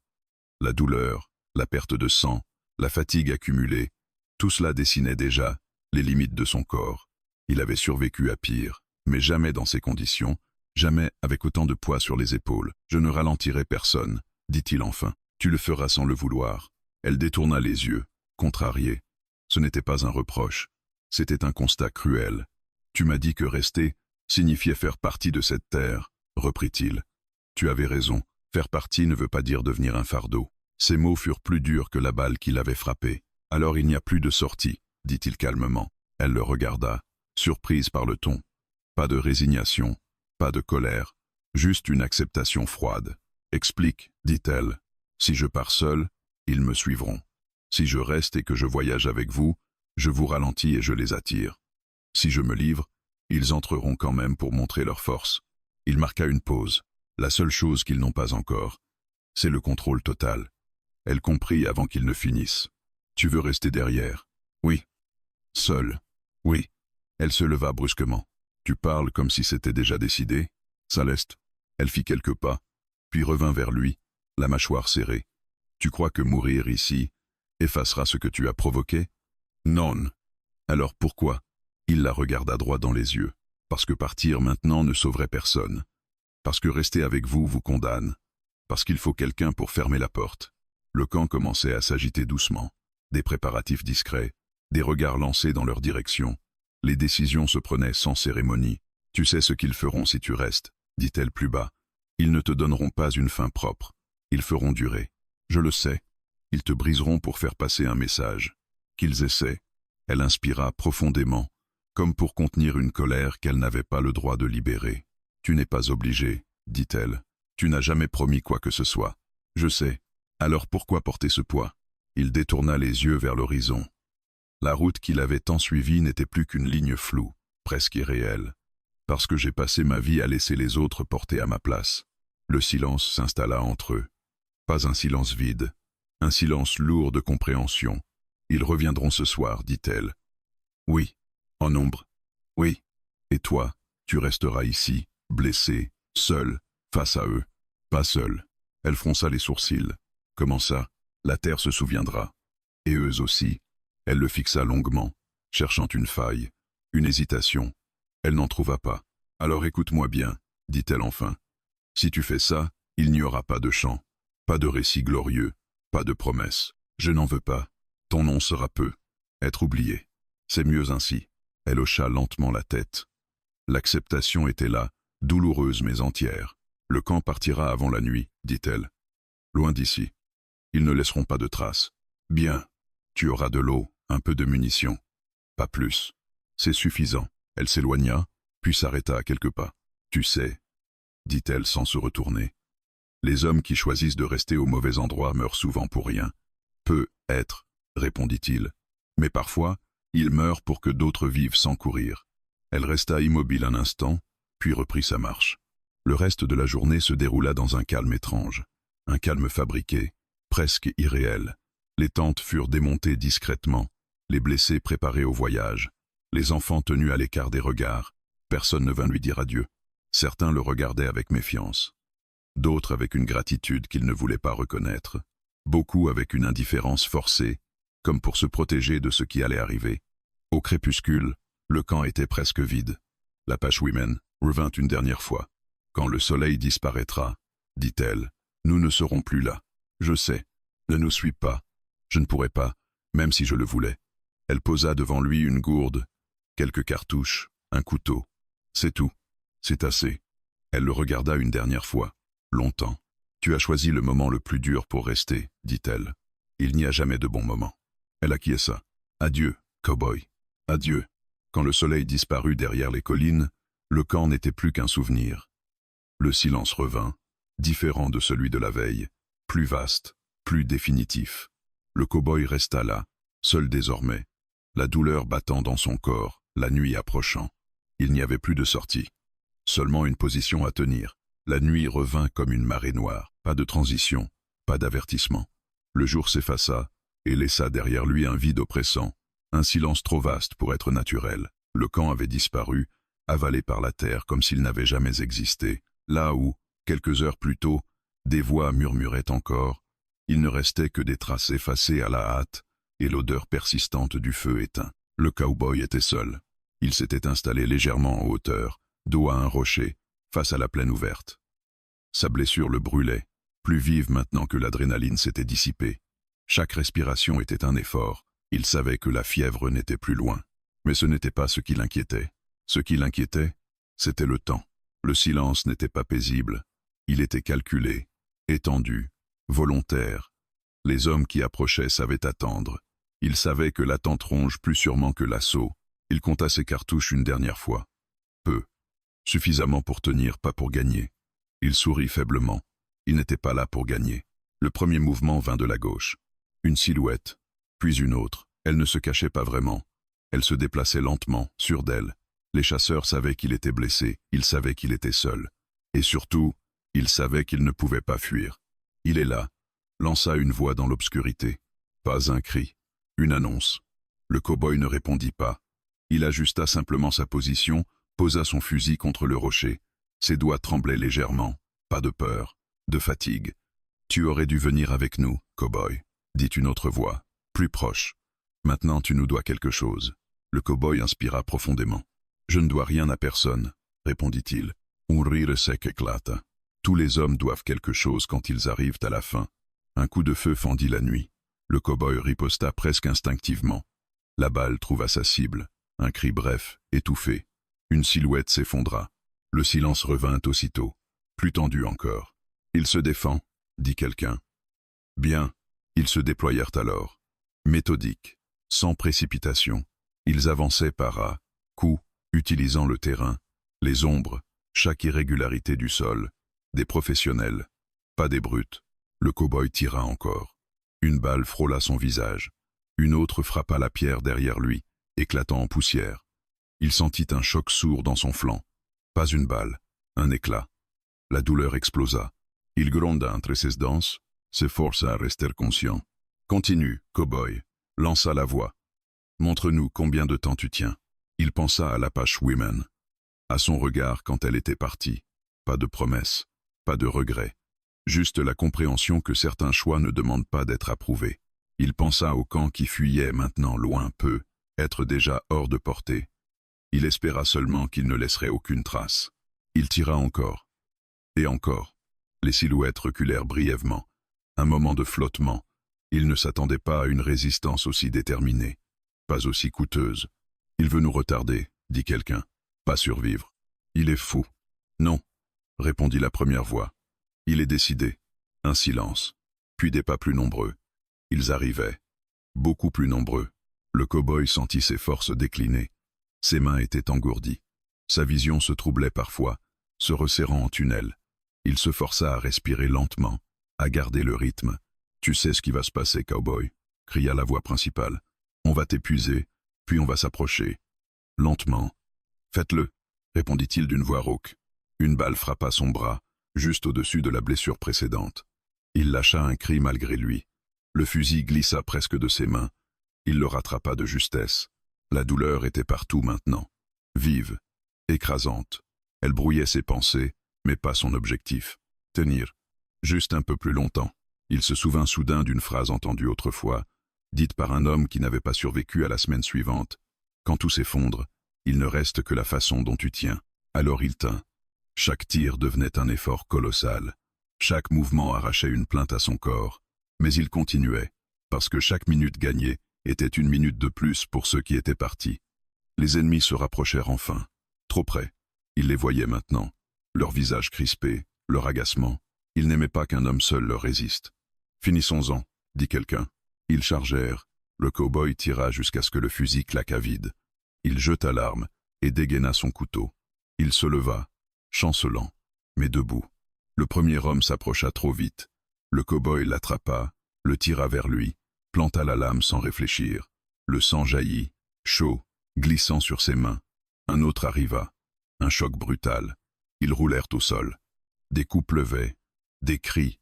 La douleur, la perte de sang, la fatigue accumulée, tout cela dessinait déjà les limites de son corps. Il avait survécu à pire, mais jamais dans ces conditions, jamais avec autant de poids sur les épaules. « Je ne ralentirai personne, dit-il enfin. Tu le feras sans le vouloir. » Elle détourna les yeux, contrariée. Ce n'était pas un reproche, c'était un constat cruel. « Tu m'as dit que rester signifiait faire partie de cette terre, » reprit-il. « Tu avais raison, faire partie ne veut pas dire devenir un fardeau. » Ces mots furent plus durs que la balle qui l'avait frappé. « Alors il n'y a plus de sortie, » dit-il calmement. Elle le regarda, surprise par le ton. Pas de résignation, pas de colère, juste une acceptation froide. « Explique, » dit-elle. « Si je pars seul, ils me suivront. Si je reste et que je voyage avec vous, je vous ralentis et je les attire. Si je me livre, ils entreront quand même pour montrer leur force. » Il marqua une pause. La seule chose qu'ils n'ont pas encore, c'est le contrôle total. Elle comprit avant qu'il ne finisse. « Tu veux rester derrière ?»« Oui. »« Seul ?»« Oui. » Elle se leva brusquement. « Tu parles comme si c'était déjà décidé ?»« Saleste ?» Elle fit quelques pas, puis revint vers lui, la mâchoire serrée. « Tu crois que mourir ici effacera ce que tu as provoqué ?»« Non. » « Alors pourquoi ?» Il la regarda droit dans les yeux. « Parce que partir maintenant ne sauverait personne. Parce que rester avec vous vous condamne. Parce qu'il faut quelqu'un pour fermer la porte. » Le camp commençait à s'agiter doucement. Des préparatifs discrets, des regards lancés dans leur direction. Les décisions se prenaient sans cérémonie. « Tu sais ce qu'ils feront si tu restes, » dit-elle plus bas. « Ils ne te donneront pas une fin propre. Ils feront durer. Je le sais. Ils te briseront pour faire passer un message. Qu'ils essaient. » Elle inspira profondément, comme pour contenir une colère qu'elle n'avait pas le droit de libérer. « Tu n'es pas obligé, » dit-elle. « Tu n'as jamais promis quoi que ce soit. Je sais. Alors pourquoi porter ce poids ?» Il détourna les yeux vers l'horizon. La route qu'il avait tant suivie n'était plus qu'une ligne floue, presque irréelle. « Parce que j'ai passé ma vie à laisser les autres porter à ma place. » Le silence s'installa entre eux. Pas un silence vide, un silence lourd de compréhension. « Ils reviendront ce soir, dit-elle. »« Oui. » « En nombre. »« Oui. » « Et toi, tu resteras ici, blessé, seul, face à eux. »« Pas seul. » Elle fronça les sourcils. « Comment ça ? La terre se souviendra. » « Et eux aussi. » Elle le fixa longuement, cherchant une faille, une hésitation. Elle n'en trouva pas. « Alors écoute-moi bien, » dit-elle enfin. « Si tu fais ça, il n'y aura pas de chant, pas de récit glorieux, pas de promesses. Je n'en veux pas. Ton nom sera peu. Être oublié. C'est mieux ainsi. » Elle hocha lentement la tête. L'acceptation était là, douloureuse mais entière. « Le camp partira avant la nuit, » dit-elle. « Loin d'ici. Ils ne laisseront pas de traces. Bien. Tu auras de l'eau, un peu de munitions. Pas plus. C'est suffisant. » Elle s'éloigna, puis s'arrêta à quelques pas. « Tu sais, » dit-elle sans se retourner. « Les hommes qui choisissent de rester au mauvais endroit meurent souvent pour rien. »« Peut être, » répondit-il. « Mais parfois, ils meurent pour que d'autres vivent sans courir. » Elle resta immobile un instant, puis reprit sa marche. Le reste de la journée se déroula dans un calme étrange. Un calme fabriqué, presque irréel. Les tentes furent démontées discrètement, les blessés préparés au voyage, les enfants tenus à l'écart des regards. Personne ne vint lui dire adieu. Certains le regardaient avec méfiance. D'autres avec une gratitude qu'ils ne voulaient pas reconnaître. Beaucoup avec une indifférence forcée, comme pour se protéger de ce qui allait arriver. Au crépuscule, le camp était presque vide. L'Apache Women revint une dernière fois. Quand le soleil disparaîtra, dit-elle, nous ne serons plus là. Je sais, ne nous suis pas. Je ne pourrais pas, même si je le voulais. Elle posa devant lui une gourde, quelques cartouches, un couteau. C'est tout. C'est assez. Elle le regarda une dernière fois, longtemps. Tu as choisi le moment le plus dur pour rester, dit-elle. Il n'y a jamais de bon moment. Elle acquiesça. Adieu, cow-boy. Adieu. Quand le soleil disparut derrière les collines, le camp n'était plus qu'un souvenir. Le silence revint, différent de celui de la veille, plus vaste, plus définitif. Le cow-boy resta là, seul désormais, la douleur battant dans son corps, la nuit approchant. Il n'y avait plus de sortie. Seulement une position à tenir. La nuit revint comme une marée noire. Pas de transition, pas d'avertissement. Le jour s'effaça et laissa derrière lui un vide oppressant, un silence trop vaste pour être naturel. Le camp avait disparu, avalé par la terre comme s'il n'avait jamais existé. Là où, quelques heures plus tôt, des voix murmuraient encore, il ne restait que des traces effacées à la hâte et l'odeur persistante du feu éteint. Le cow-boy était seul. Il s'était installé légèrement en hauteur, dos à un rocher, face à la plaine ouverte. Sa blessure le brûlait, plus vive maintenant que l'adrénaline s'était dissipée. Chaque respiration était un effort. Il savait que la fièvre n'était plus loin. Mais ce n'était pas ce qui l'inquiétait. Ce qui l'inquiétait, c'était le temps. Le silence n'était pas paisible. Il était calculé, étendu, volontaire. Les hommes qui approchaient savaient attendre. Il savait que l'attente ronge plus sûrement que l'assaut. Il compta ses cartouches une dernière fois. Peu. Suffisamment pour tenir, pas pour gagner. Il sourit faiblement. Il n'était pas là pour gagner. Le premier mouvement vint de la gauche. Une silhouette, puis une autre. Elle ne se cachait pas vraiment. Elle se déplaçait lentement, sûre d'elle. Les chasseurs savaient qu'il était blessé, ils savaient qu'il était seul. Et surtout, ils savaient qu'il ne pouvait pas fuir. Il est là, lança une voix dans l'obscurité. Pas un cri, une annonce. Le cow-boy ne répondit pas. Il ajusta simplement sa position, posa son fusil contre le rocher. Ses doigts tremblaient légèrement. Pas de peur, de fatigue. Tu aurais dû venir avec nous, cow-boy, dit une autre voix, plus proche. Maintenant tu nous dois quelque chose. Le cow-boy inspira profondément. Je ne dois rien à personne, répondit-il. Un rire sec éclata. Tous les hommes doivent quelque chose quand ils arrivent à la fin. Un coup de feu fendit la nuit. Le cow-boy riposta presque instinctivement. La balle trouva sa cible. Un cri bref, étouffé. Une silhouette s'effondra. Le silence revint aussitôt, plus tendu encore. Il se défend, dit quelqu'un. Bien, ils se déployèrent alors. Méthodiques, sans précipitation. Ils avançaient par à coups, utilisant le terrain, les ombres, chaque irrégularité du sol. Des professionnels, pas des brutes. Le cow-boy tira encore. Une balle frôla son visage. Une autre frappa la pierre derrière lui, éclatant en poussière. Il sentit un choc sourd dans son flanc. Pas une balle, un éclat. La douleur explosa. Il gronda entre ses dents, s'efforça à rester conscient. Continue, cow-boy, lança la voix. Montre-nous combien de temps tu tiens. Il pensa à l'Apache Women, à son regard quand elle était partie. Pas de promesse, pas de regret. Juste la compréhension que certains choix ne demandent pas d'être approuvés. Il pensa au camp qui fuyait maintenant loin peu, être déjà hors de portée. Il espéra seulement qu'il ne laisserait aucune trace. Il tira encore. Et encore. Les silhouettes reculèrent brièvement. Un moment de flottement. Il ne s'attendait pas à une résistance aussi déterminée. Pas aussi coûteuse. Il veut nous retarder, dit quelqu'un. Pas survivre. Il est fou. Non, répondit la première voix. Il est décidé. Un silence. Puis des pas plus nombreux. Ils arrivaient. Beaucoup plus nombreux. Le cow-boy sentit ses forces décliner. Ses mains étaient engourdies. Sa vision se troublait parfois, se resserrant en tunnel. Il se força à respirer lentement, à garder le rythme. « Tu sais ce qui va se passer, cow-boy » cria la voix principale. « On va t'épuiser, puis on va s'approcher. Lentement. »« Faites-le » répondit-il d'une voix rauque. Une balle frappa son bras, juste au-dessus de la blessure précédente. Il lâcha un cri malgré lui. Le fusil glissa presque de ses mains. Il le rattrapa de justesse. La douleur était partout maintenant. Vive, écrasante. Elle brouillait ses pensées, mais pas son objectif. Tenir. Juste un peu plus longtemps. Il se souvint soudain d'une phrase entendue autrefois, dite par un homme qui n'avait pas survécu à la semaine suivante. Quand tout s'effondre, il ne reste que la façon dont tu tiens. Alors il tint. Chaque tir devenait un effort colossal. Chaque mouvement arrachait une plainte à son corps. Mais il continuait, parce que chaque minute gagnée était une minute de plus pour ceux qui étaient partis. Les ennemis se rapprochèrent enfin. Trop près. Il les voyait maintenant. Leurs visages crispés, leur agacement. Ils n'aimaient pas qu'un homme seul leur résiste. « Finissons-en », dit quelqu'un. Ils chargèrent. Le cow-boy tira jusqu'à ce que le fusil claqua vide. Il jeta l'arme et dégaina son couteau. Il se leva, chancelant, mais debout. Le premier homme s'approcha trop vite. Le cow-boy l'attrapa, le tira vers lui, planta la lame sans réfléchir. Le sang jaillit, chaud, glissant sur ses mains. Un autre arriva. Un choc brutal. Ils roulèrent au sol. Des coups pleuvaient, des cris,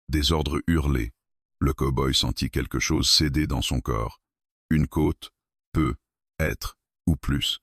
des ordres hurlés. Le cow-boy sentit quelque chose céder dans son corps. Une côte, peu, être, ou plus.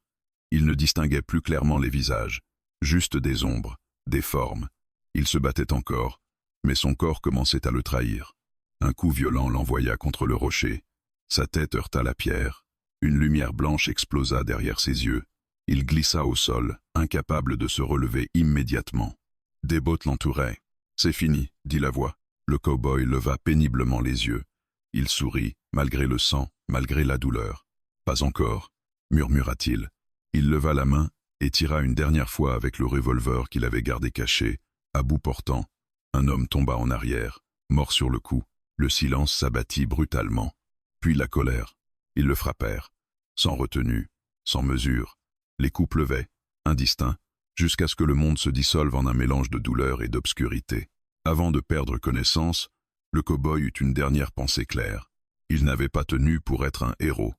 Il ne distinguait plus clairement les visages, juste des ombres, des formes. Il se battait encore, mais son corps commençait à le trahir. Un coup violent l'envoya contre le rocher. Sa tête heurta la pierre. Une lumière blanche explosa derrière ses yeux. Il glissa au sol, incapable de se relever immédiatement. Des bottes l'entouraient. « C'est fini », dit la voix. Le cow-boy leva péniblement les yeux. Il sourit, malgré le sang, malgré la douleur. « Pas encore », murmura-t-il. Il leva la main et tira une dernière fois avec le revolver qu'il avait gardé caché, à bout portant. Un homme tomba en arrière, mort sur le coup. Le silence s'abattit brutalement. Puis la colère. Ils le frappèrent. Sans retenue, sans mesure. Les coups pleuvaient, indistincts, jusqu'à ce que le monde se dissolve en un mélange de douleur et d'obscurité. Avant de perdre connaissance, le cow-boy eut une dernière pensée claire. Il n'avait pas tenu pour être un héros.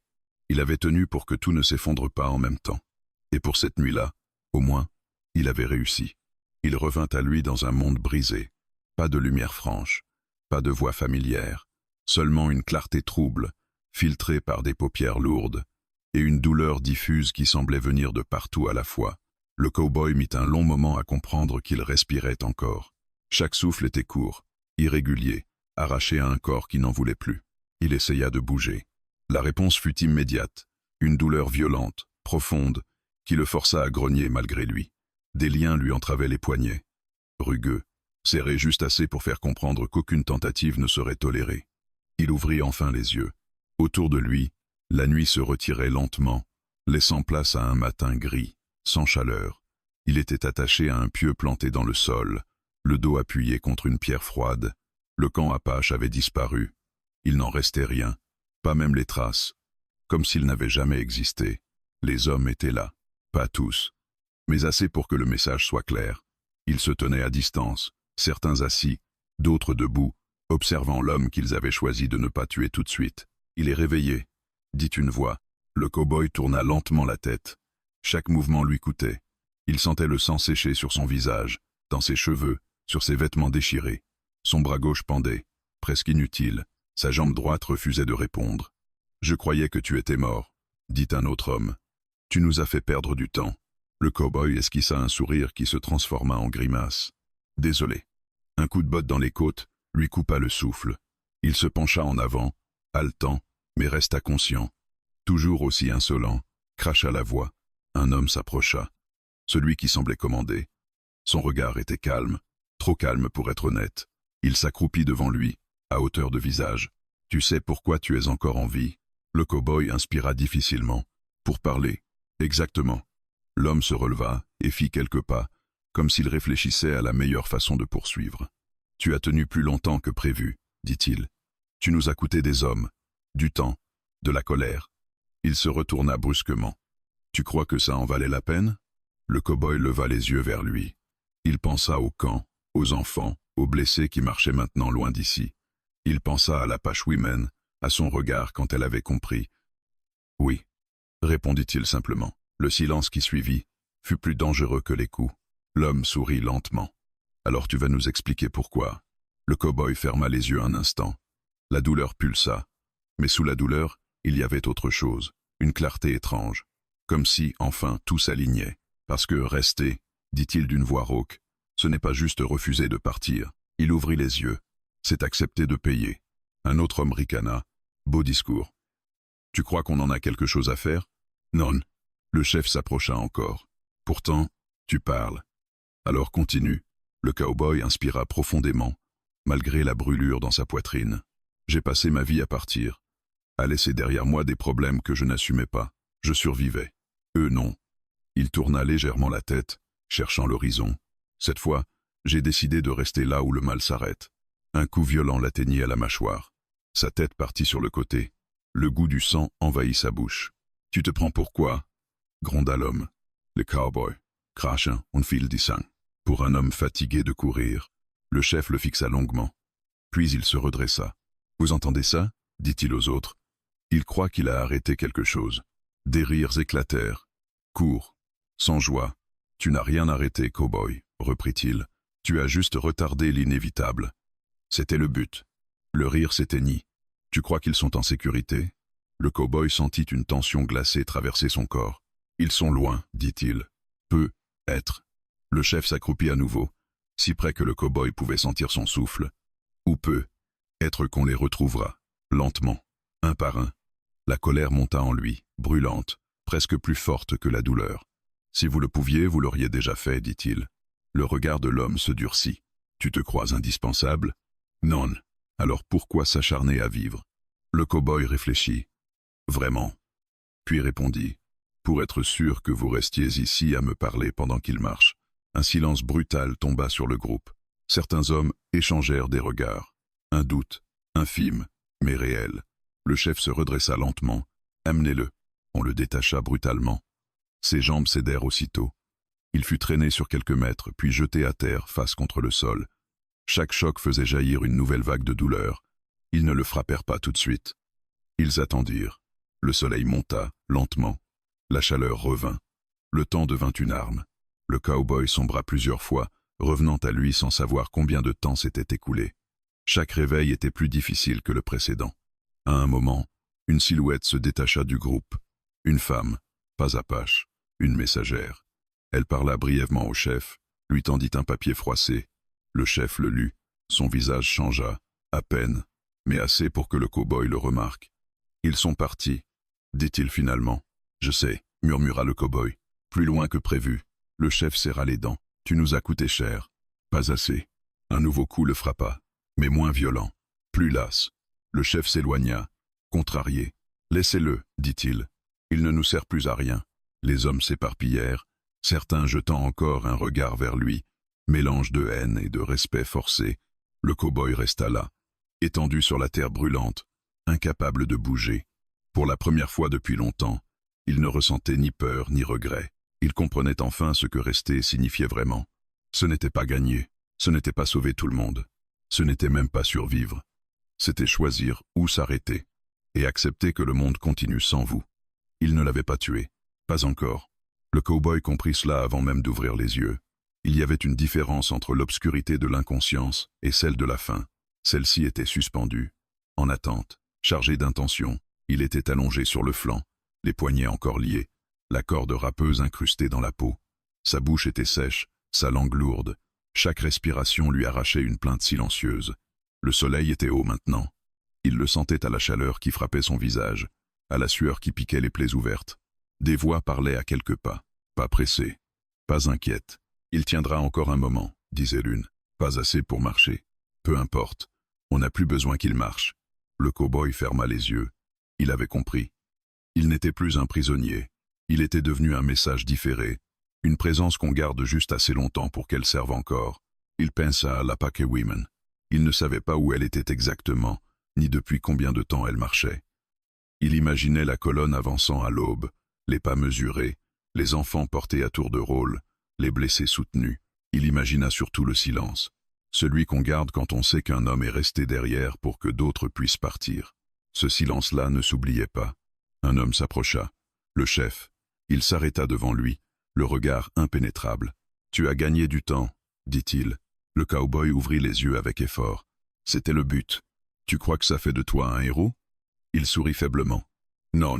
Il avait tenu pour que tout ne s'effondre pas en même temps. Et pour cette nuit-là, au moins, il avait réussi. Il revint à lui dans un monde brisé. Pas de lumière franche, pas de voix familière, seulement une clarté trouble, filtrée par des paupières lourdes, et une douleur diffuse qui semblait venir de partout à la fois. Le cow-boy mit un long moment à comprendre qu'il respirait encore. Chaque souffle était court, irrégulier, arraché à un corps qui n'en voulait plus. Il essaya de bouger. La réponse fut immédiate, une douleur violente, profonde, qui le força à grogner malgré lui. Des liens lui entravaient les poignets. Rugueux, serré juste assez pour faire comprendre qu'aucune tentative ne serait tolérée. Il ouvrit enfin les yeux. Autour de lui, la nuit se retirait lentement, laissant place à un matin gris, sans chaleur. Il était attaché à un pieu planté dans le sol, le dos appuyé contre une pierre froide. Le camp apache avait disparu. Il n'en restait rien, pas même les traces, comme s'il n'avait jamais existé. Les hommes étaient là, pas tous, mais assez pour que le message soit clair. Ils se tenaient à distance, certains assis, d'autres debout, observant l'homme qu'ils avaient choisi de ne pas tuer tout de suite. « Il est réveillé », dit une voix. Le cow-boy tourna lentement la tête. Chaque mouvement lui coûtait. Il sentait le sang sécher sur son visage, dans ses cheveux, sur ses vêtements déchirés. Son bras gauche pendait, presque inutile. Sa jambe droite refusait de répondre. « Je croyais que tu étais mort », dit un autre homme. « Tu nous as fait perdre du temps. » Le cow-boy esquissa un sourire qui se transforma en grimace. « Désolé. » Un coup de botte dans les côtes lui coupa le souffle. Il se pencha en avant, haletant, mais resta conscient. Toujours aussi insolent, cracha la voix. Un homme s'approcha. Celui qui semblait commander. Son regard était calme, trop calme pour être honnête. Il s'accroupit devant lui, à hauteur de visage. « Tu sais pourquoi tu es encore en vie ?» Le cow-boy inspira difficilement. « Pour parler. » « Exactement. » L'homme se releva et fit quelques pas, comme s'il réfléchissait à la meilleure façon de poursuivre. « Tu as tenu plus longtemps que prévu, » dit-il. « Tu nous as coûté des hommes, du temps, de la colère. » Il se retourna brusquement. « Tu crois que ça en valait la peine ?» Le cow-boy leva les yeux vers lui. Il pensa au camp, aux enfants, aux blessés qui marchaient maintenant loin d'ici. Il pensa à l'Apache Women, à son regard quand elle avait compris. « Oui », répondit-il simplement. Le silence qui suivit fut plus dangereux que les coups. L'homme sourit lentement. Alors tu vas nous expliquer pourquoi. Le cow-boy ferma les yeux un instant. La douleur pulsa. Mais sous la douleur, il y avait autre chose, une clarté étrange. Comme si, enfin, tout s'alignait. Parce que rester, dit-il d'une voix rauque, ce n'est pas juste refuser de partir. Il ouvrit les yeux. C'est accepter de payer. Un autre homme ricana. Beau discours. Tu crois qu'on en a quelque chose à faire? Non. Le chef s'approcha encore. Pourtant, tu parles. Alors continue. Le cow-boy inspira profondément, malgré la brûlure dans sa poitrine. J'ai passé ma vie à partir, à laisser derrière moi des problèmes que je n'assumais pas. Je survivais. Eux non. Il tourna légèrement la tête, cherchant l'horizon. Cette fois, j'ai décidé de rester là où le mal s'arrête. Un coup violent l'atteignit à la mâchoire. Sa tête partit sur le côté. Le goût du sang envahit sa bouche. « Tu te prends pour quoi ?» gronda l'homme. Le cow-boy cracha un fil de sang. Pour un homme fatigué de courir, le chef le fixa longuement. Puis il se redressa. « Vous entendez ça ?» dit-il aux autres. Il croit qu'il a arrêté quelque chose. Des rires éclatèrent. « Cours, sans joie. Tu n'as rien arrêté, cow-boy, reprit-il. Tu as juste retardé l'inévitable. C'était le but. » Le rire s'éteignit. « Tu crois qu'ils sont en sécurité ?» Le cow-boy sentit une tension glacée traverser son corps. « Ils sont loin, dit-il. Peut être. » Le chef s'accroupit à nouveau, si près que le cow-boy pouvait sentir son souffle. Ou peut être qu'on les retrouvera, lentement, un par un. La colère monta en lui, brûlante, presque plus forte que la douleur. « Si vous le pouviez, vous l'auriez déjà fait, dit-il. » Le regard de l'homme se durcit. « Tu te crois indispensable? » Non. Alors pourquoi s'acharner à vivre? Le cow-boy réfléchit. « Vraiment ?» Puis répondit. « Pour être sûr que vous restiez ici à me parler pendant qu'il marche. » Un silence brutal tomba sur le groupe. Certains hommes échangèrent des regards. Un doute, infime, mais réel. Le chef se redressa lentement. « Amenez-le. » On le détacha brutalement. Ses jambes cédèrent aussitôt. Il fut traîné sur quelques mètres, puis jeté à terre, face contre le sol. Chaque choc faisait jaillir une nouvelle vague de douleur. Ils ne le frappèrent pas tout de suite. Ils attendirent. Le soleil monta, lentement. La chaleur revint. Le temps devint une arme. Le cow-boy sombra plusieurs fois, revenant à lui sans savoir combien de temps s'était écoulé. Chaque réveil était plus difficile que le précédent. À un moment, une silhouette se détacha du groupe. Une femme, pas apache, une messagère. Elle parla brièvement au chef, lui tendit un papier froissé. Le chef le lut. Son visage changea, à peine, mais assez pour que le cow-boy le remarque. « Ils sont partis, » dit-il finalement. « Je sais, » murmura le cow-boy. Plus loin que prévu. Le chef serra les dents. « Tu nous as coûté cher. » Pas assez. Un nouveau coup le frappa, mais moins violent, plus las. Le chef s'éloigna, contrarié. « Laissez-le, dit-il. Il ne nous sert plus à rien. » Les hommes s'éparpillèrent, certains jetant encore un regard vers lui, mélange de haine et de respect forcé. Le cow-boy resta là, étendu sur la terre brûlante, incapable de bouger. Pour la première fois depuis longtemps, il ne ressentait ni peur ni regret. Il comprenait enfin ce que rester signifiait vraiment. Ce n'était pas gagner, ce n'était pas sauver tout le monde, ce n'était même pas survivre. C'était choisir où s'arrêter et accepter que le monde continue sans vous. Il ne l'avait pas tué, pas encore. Le cow-boy comprit cela avant même d'ouvrir les yeux. Il y avait une différence entre l'obscurité de l'inconscience et celle de la faim. Celle-ci était suspendue, en attente, chargée d'intention. Il était allongé sur le flanc, les poignets encore liés, la corde râpeuse incrustée dans la peau. Sa bouche était sèche, sa langue lourde. Chaque respiration lui arrachait une plainte silencieuse. Le soleil était haut maintenant. Il le sentait à la chaleur qui frappait son visage, à la sueur qui piquait les plaies ouvertes. Des voix parlaient à quelques pas, pas pressées, pas inquiètes. « Il tiendra encore un moment », disait l'une. « Pas assez pour marcher. Peu importe, on n'a plus besoin qu'il marche. » Le cow-boy ferma les yeux. Il avait compris. Il n'était plus un prisonnier. Il était devenu un message différé, une présence qu'on garde juste assez longtemps pour qu'elle serve encore. Il pensa à la Pakewiman. Il ne savait pas où elle était exactement, ni depuis combien de temps elle marchait. Il imaginait la colonne avançant à l'aube, les pas mesurés, les enfants portés à tour de rôle, les blessés soutenus. Il imagina surtout le silence, celui qu'on garde quand on sait qu'un homme est resté derrière pour que d'autres puissent partir. Ce silence-là ne s'oubliait pas. Un homme s'approcha. Le chef. Il s'arrêta devant lui, le regard impénétrable. Tu as gagné du temps, dit-il. Le cow-boy ouvrit les yeux avec effort. C'était le but. Tu crois que ça fait de toi un héros? Il sourit faiblement. Non.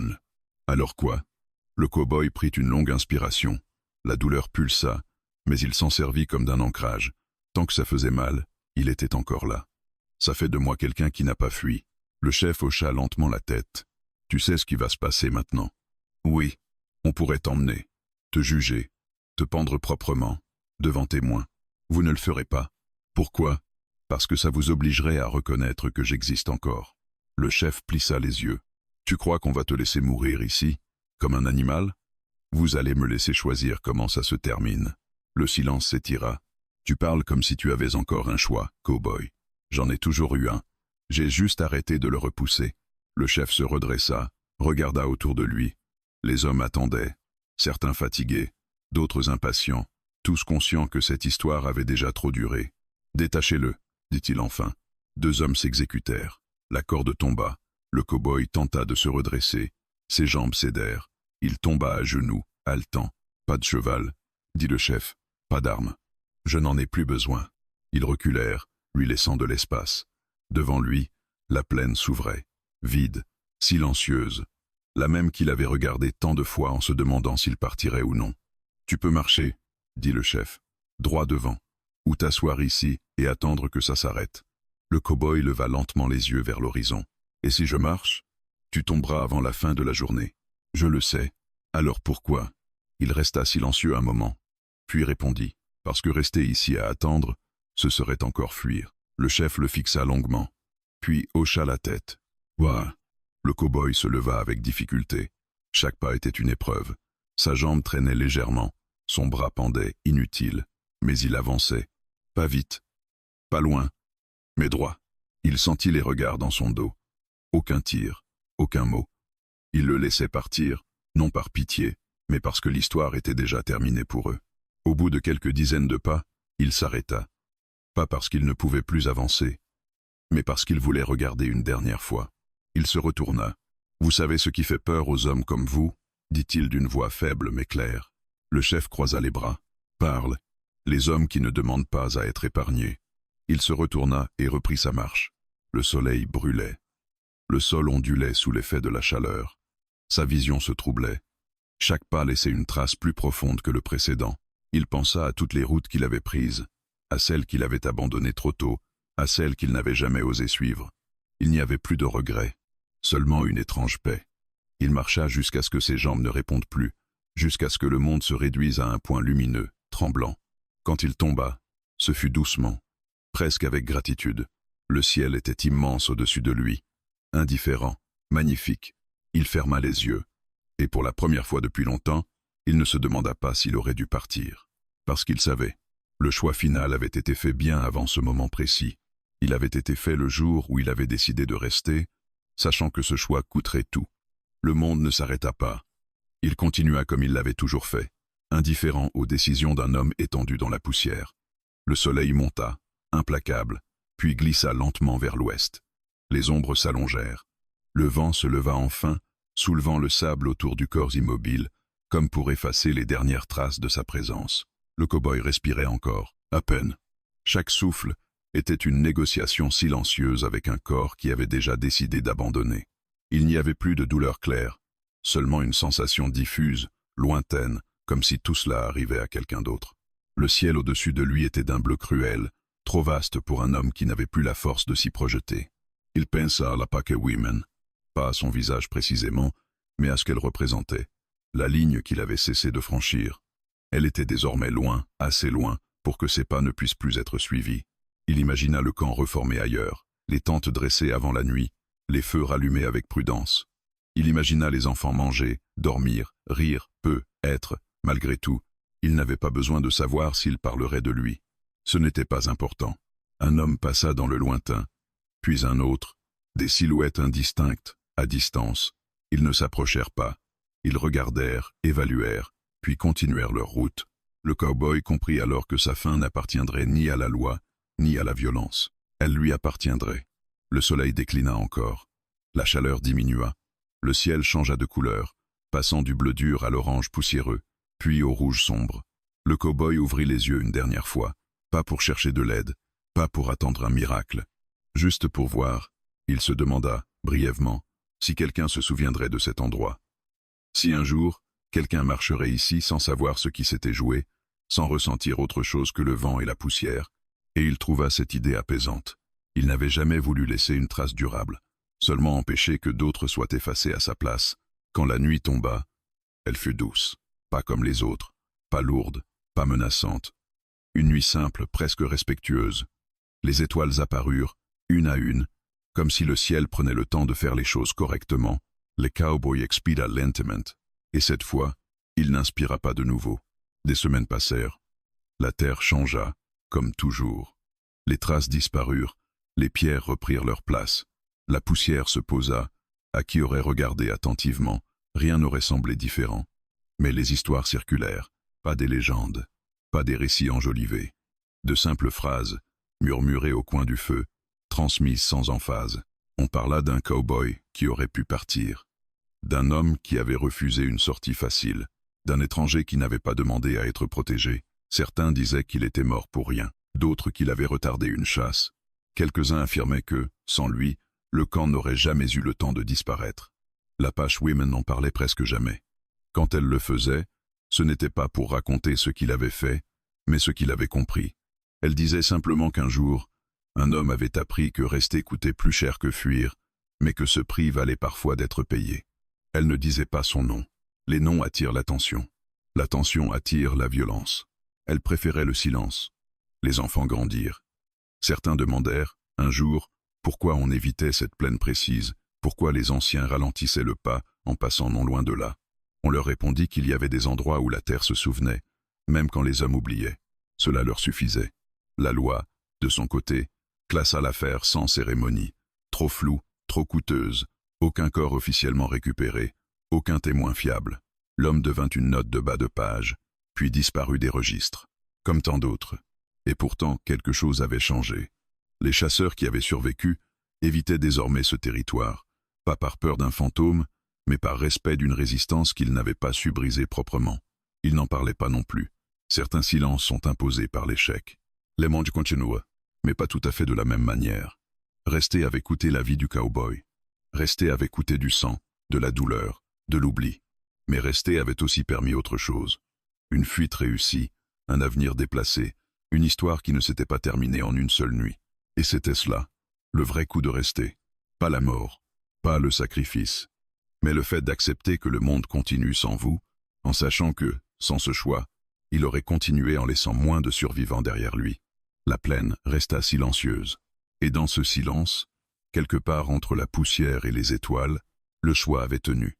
Alors quoi? Le cow-boy prit une longue inspiration. La douleur pulsa, mais il s'en servit comme d'un ancrage. Tant que ça faisait mal, il était encore là. Ça fait de moi quelqu'un qui n'a pas fui. Le chef hocha lentement la tête. Tu sais ce qui va se passer maintenant? Oui. On pourrait t'emmener, te juger, te pendre proprement, devant témoins. Vous ne le ferez pas. Pourquoi? Parce que ça vous obligerait à reconnaître que j'existe encore. Le chef plissa les yeux. Tu crois qu'on va te laisser mourir ici, comme un animal? Vous allez me laisser choisir comment ça se termine. Le silence s'étira. Tu parles comme si tu avais encore un choix, cow-boy. J'en ai toujours eu un. J'ai juste arrêté de le repousser. Le chef se redressa, regarda autour de lui. Les hommes attendaient, certains fatigués, d'autres impatients, tous conscients que cette histoire avait déjà trop duré. Détachez-le, dit-il enfin. 2 hommes s'exécutèrent. La corde tomba. Le cow-boy tenta de se redresser. Ses jambes cédèrent. Il tomba à genoux, haletant. Pas de cheval, dit le chef. Pas d'armes. Je n'en ai plus besoin. Ils reculèrent, lui laissant de l'espace. Devant lui, la plaine s'ouvrait, vide, silencieuse, la même qu'il avait regardée tant de fois en se demandant s'il partirait ou non. Tu peux marcher, dit le chef, droit devant, ou t'asseoir ici et attendre que ça s'arrête. Le cow-boy leva lentement les yeux vers l'horizon. Et si je marche? Tu tomberas avant la fin de la journée. Je le sais. Alors pourquoi? Il resta silencieux un moment, puis répondit. Parce que rester ici à attendre, ce serait encore fuir. Le chef le fixa longuement, puis hocha la tête. Ouah! Le cow-boy se leva avec difficulté. Chaque pas était une épreuve. Sa jambe traînait légèrement, son bras pendait, inutile, mais il avançait. Pas vite, pas loin, mais droit. Il sentit les regards dans son dos. Aucun tir, aucun mot. Il le laissait partir, non par pitié, mais parce que l'histoire était déjà terminée pour eux. Au bout de quelques dizaines de pas, il s'arrêta. Pas parce qu'il ne pouvait plus avancer, mais parce qu'il voulait regarder une dernière fois. Il se retourna. « Vous savez ce qui fait peur aux hommes comme vous » dit-il d'une voix faible mais claire. Le chef croisa les bras. « Parle. Les hommes qui ne demandent pas à être épargnés. » Il se retourna et reprit sa marche. Le soleil brûlait. Le sol ondulait sous l'effet de la chaleur. Sa vision se troublait. Chaque pas laissait une trace plus profonde que le précédent. Il pensa à toutes les routes qu'il avait prises, à celles qu'il avait abandonnées trop tôt, à celles qu'il n'avait jamais osé suivre. Il n'y avait plus de regrets, seulement une étrange paix. Il marcha jusqu'à ce que ses jambes ne répondent plus, jusqu'à ce que le monde se réduise à un point lumineux, tremblant. Quand il tomba, ce fut doucement, presque avec gratitude. Le ciel était immense au-dessus de lui, indifférent, magnifique. Il ferma les yeux, et pour la première fois depuis longtemps, il ne se demanda pas s'il aurait dû partir. Parce qu'il savait. Le choix final avait été fait bien avant ce moment précis. Il avait été fait le jour où il avait décidé de rester, sachant que ce choix coûterait tout. Le monde ne s'arrêta pas. Il continua comme il l'avait toujours fait, indifférent aux décisions d'un homme étendu dans la poussière. Le soleil monta, implacable, puis glissa lentement vers l'ouest. Les ombres s'allongèrent. Le vent se leva enfin, soulevant le sable autour du corps immobile, comme pour effacer les dernières traces de sa présence. Le cow-boy respirait encore, à peine. Chaque souffle était une négociation silencieuse avec un corps qui avait déjà décidé d'abandonner. Il n'y avait plus de douleur claire, seulement une sensation diffuse, lointaine, comme si tout cela arrivait à quelqu'un d'autre. Le ciel au-dessus de lui était d'un bleu cruel, trop vaste pour un homme qui n'avait plus la force de s'y projeter. Il pensa à la Packewoman, pas à son visage précisément, mais à ce qu'elle représentait, la ligne qu'il avait cessé de franchir. Elle était désormais loin, assez loin, pour que ses pas ne puissent plus être suivis. Il imagina le camp reformé ailleurs, les tentes dressées avant la nuit, les feux rallumés avec prudence. Il imagina les enfants manger, dormir, rire, peu, être. Malgré tout, il n'avait pas besoin de savoir s'il parlerait de lui. Ce n'était pas important. Un homme passa dans le lointain, puis un autre, des silhouettes indistinctes, à distance. Ils ne s'approchèrent pas. Ils regardèrent, évaluèrent, puis continuèrent leur route. Le cow-boy comprit alors que sa fin n'appartiendrait ni à la loi, ni à la violence. Elle lui appartiendrait. Le soleil déclina encore. La chaleur diminua. Le ciel changea de couleur, passant du bleu dur à l'orange poussiéreux, puis au rouge sombre. Le cow-boy ouvrit les yeux une dernière fois, pas pour chercher de l'aide, pas pour attendre un miracle. Juste pour voir, il se demanda, brièvement, si quelqu'un se souviendrait de cet endroit. Si un jour, quelqu'un marcherait ici sans savoir ce qui s'était joué, sans ressentir autre chose que le vent et la poussière, et il trouva cette idée apaisante. Il n'avait jamais voulu laisser une trace durable, seulement empêcher que d'autres soient effacés à sa place. Quand la nuit tomba, elle fut douce, pas comme les autres, pas lourde, pas menaçante. Une nuit simple, presque respectueuse. Les étoiles apparurent, une à une, comme si le ciel prenait le temps de faire les choses correctement. Le cowboy expira lentement, et cette fois, il n'inspira pas de nouveau. Des semaines passèrent. La terre changea, comme toujours. Les traces disparurent, les pierres reprirent leur place. La poussière se posa. À qui aurait regardé attentivement, rien n'aurait semblé différent. Mais les histoires circulèrent, pas des légendes, pas des récits enjolivés. De simples phrases, murmurées au coin du feu, transmises sans emphase. On parla d'un cow-boy qui aurait pu partir, d'un homme qui avait refusé une sortie facile, d'un étranger qui n'avait pas demandé à être protégé. Certains disaient qu'il était mort pour rien, d'autres qu'il avait retardé une chasse. Quelques-uns affirmaient que, sans lui, le camp n'aurait jamais eu le temps de disparaître. L'Apache Women n'en parlait presque jamais. Quand elle le faisait, ce n'était pas pour raconter ce qu'il avait fait, mais ce qu'il avait compris. Elle disait simplement qu'un jour, un homme avait appris que rester coûtait plus cher que fuir, mais que ce prix valait parfois d'être payé. Elle ne disait pas son nom. Les noms attirent l'attention. L'attention attire la violence. Elle préférait le silence. Les enfants grandirent. Certains demandèrent, un jour, pourquoi on évitait cette plaine précise, pourquoi les anciens ralentissaient le pas en passant non loin de là. On leur répondit qu'il y avait des endroits où la terre se souvenait, même quand les hommes oubliaient. Cela leur suffisait. La loi, de son côté, classa l'affaire sans cérémonie. Trop floue, trop coûteuse, aucun corps officiellement récupéré, aucun témoin fiable. L'homme devint une note de bas de page, puis disparut des registres, comme tant d'autres. Et pourtant, quelque chose avait changé. Les chasseurs qui avaient survécu évitaient désormais ce territoire, pas par peur d'un fantôme, mais par respect d'une résistance qu'ils n'avaient pas su briser proprement. Ils n'en parlaient pas non plus. Certains silences sont imposés par l'échec. Les manches continuent, mais pas tout à fait de la même manière. Rester avait coûté la vie du cow-boy. Rester avait coûté du sang, de la douleur, de l'oubli. Mais rester avait aussi permis autre chose. Une fuite réussie, un avenir déplacé, une histoire qui ne s'était pas terminée en une seule nuit. Et c'était cela, le vrai coup de rester. Pas la mort, pas le sacrifice, mais le fait d'accepter que le monde continue sans vous, en sachant que, sans ce choix, il aurait continué en laissant moins de survivants derrière lui. La plaine resta silencieuse. Et dans ce silence, quelque part entre la poussière et les étoiles, le choix avait tenu.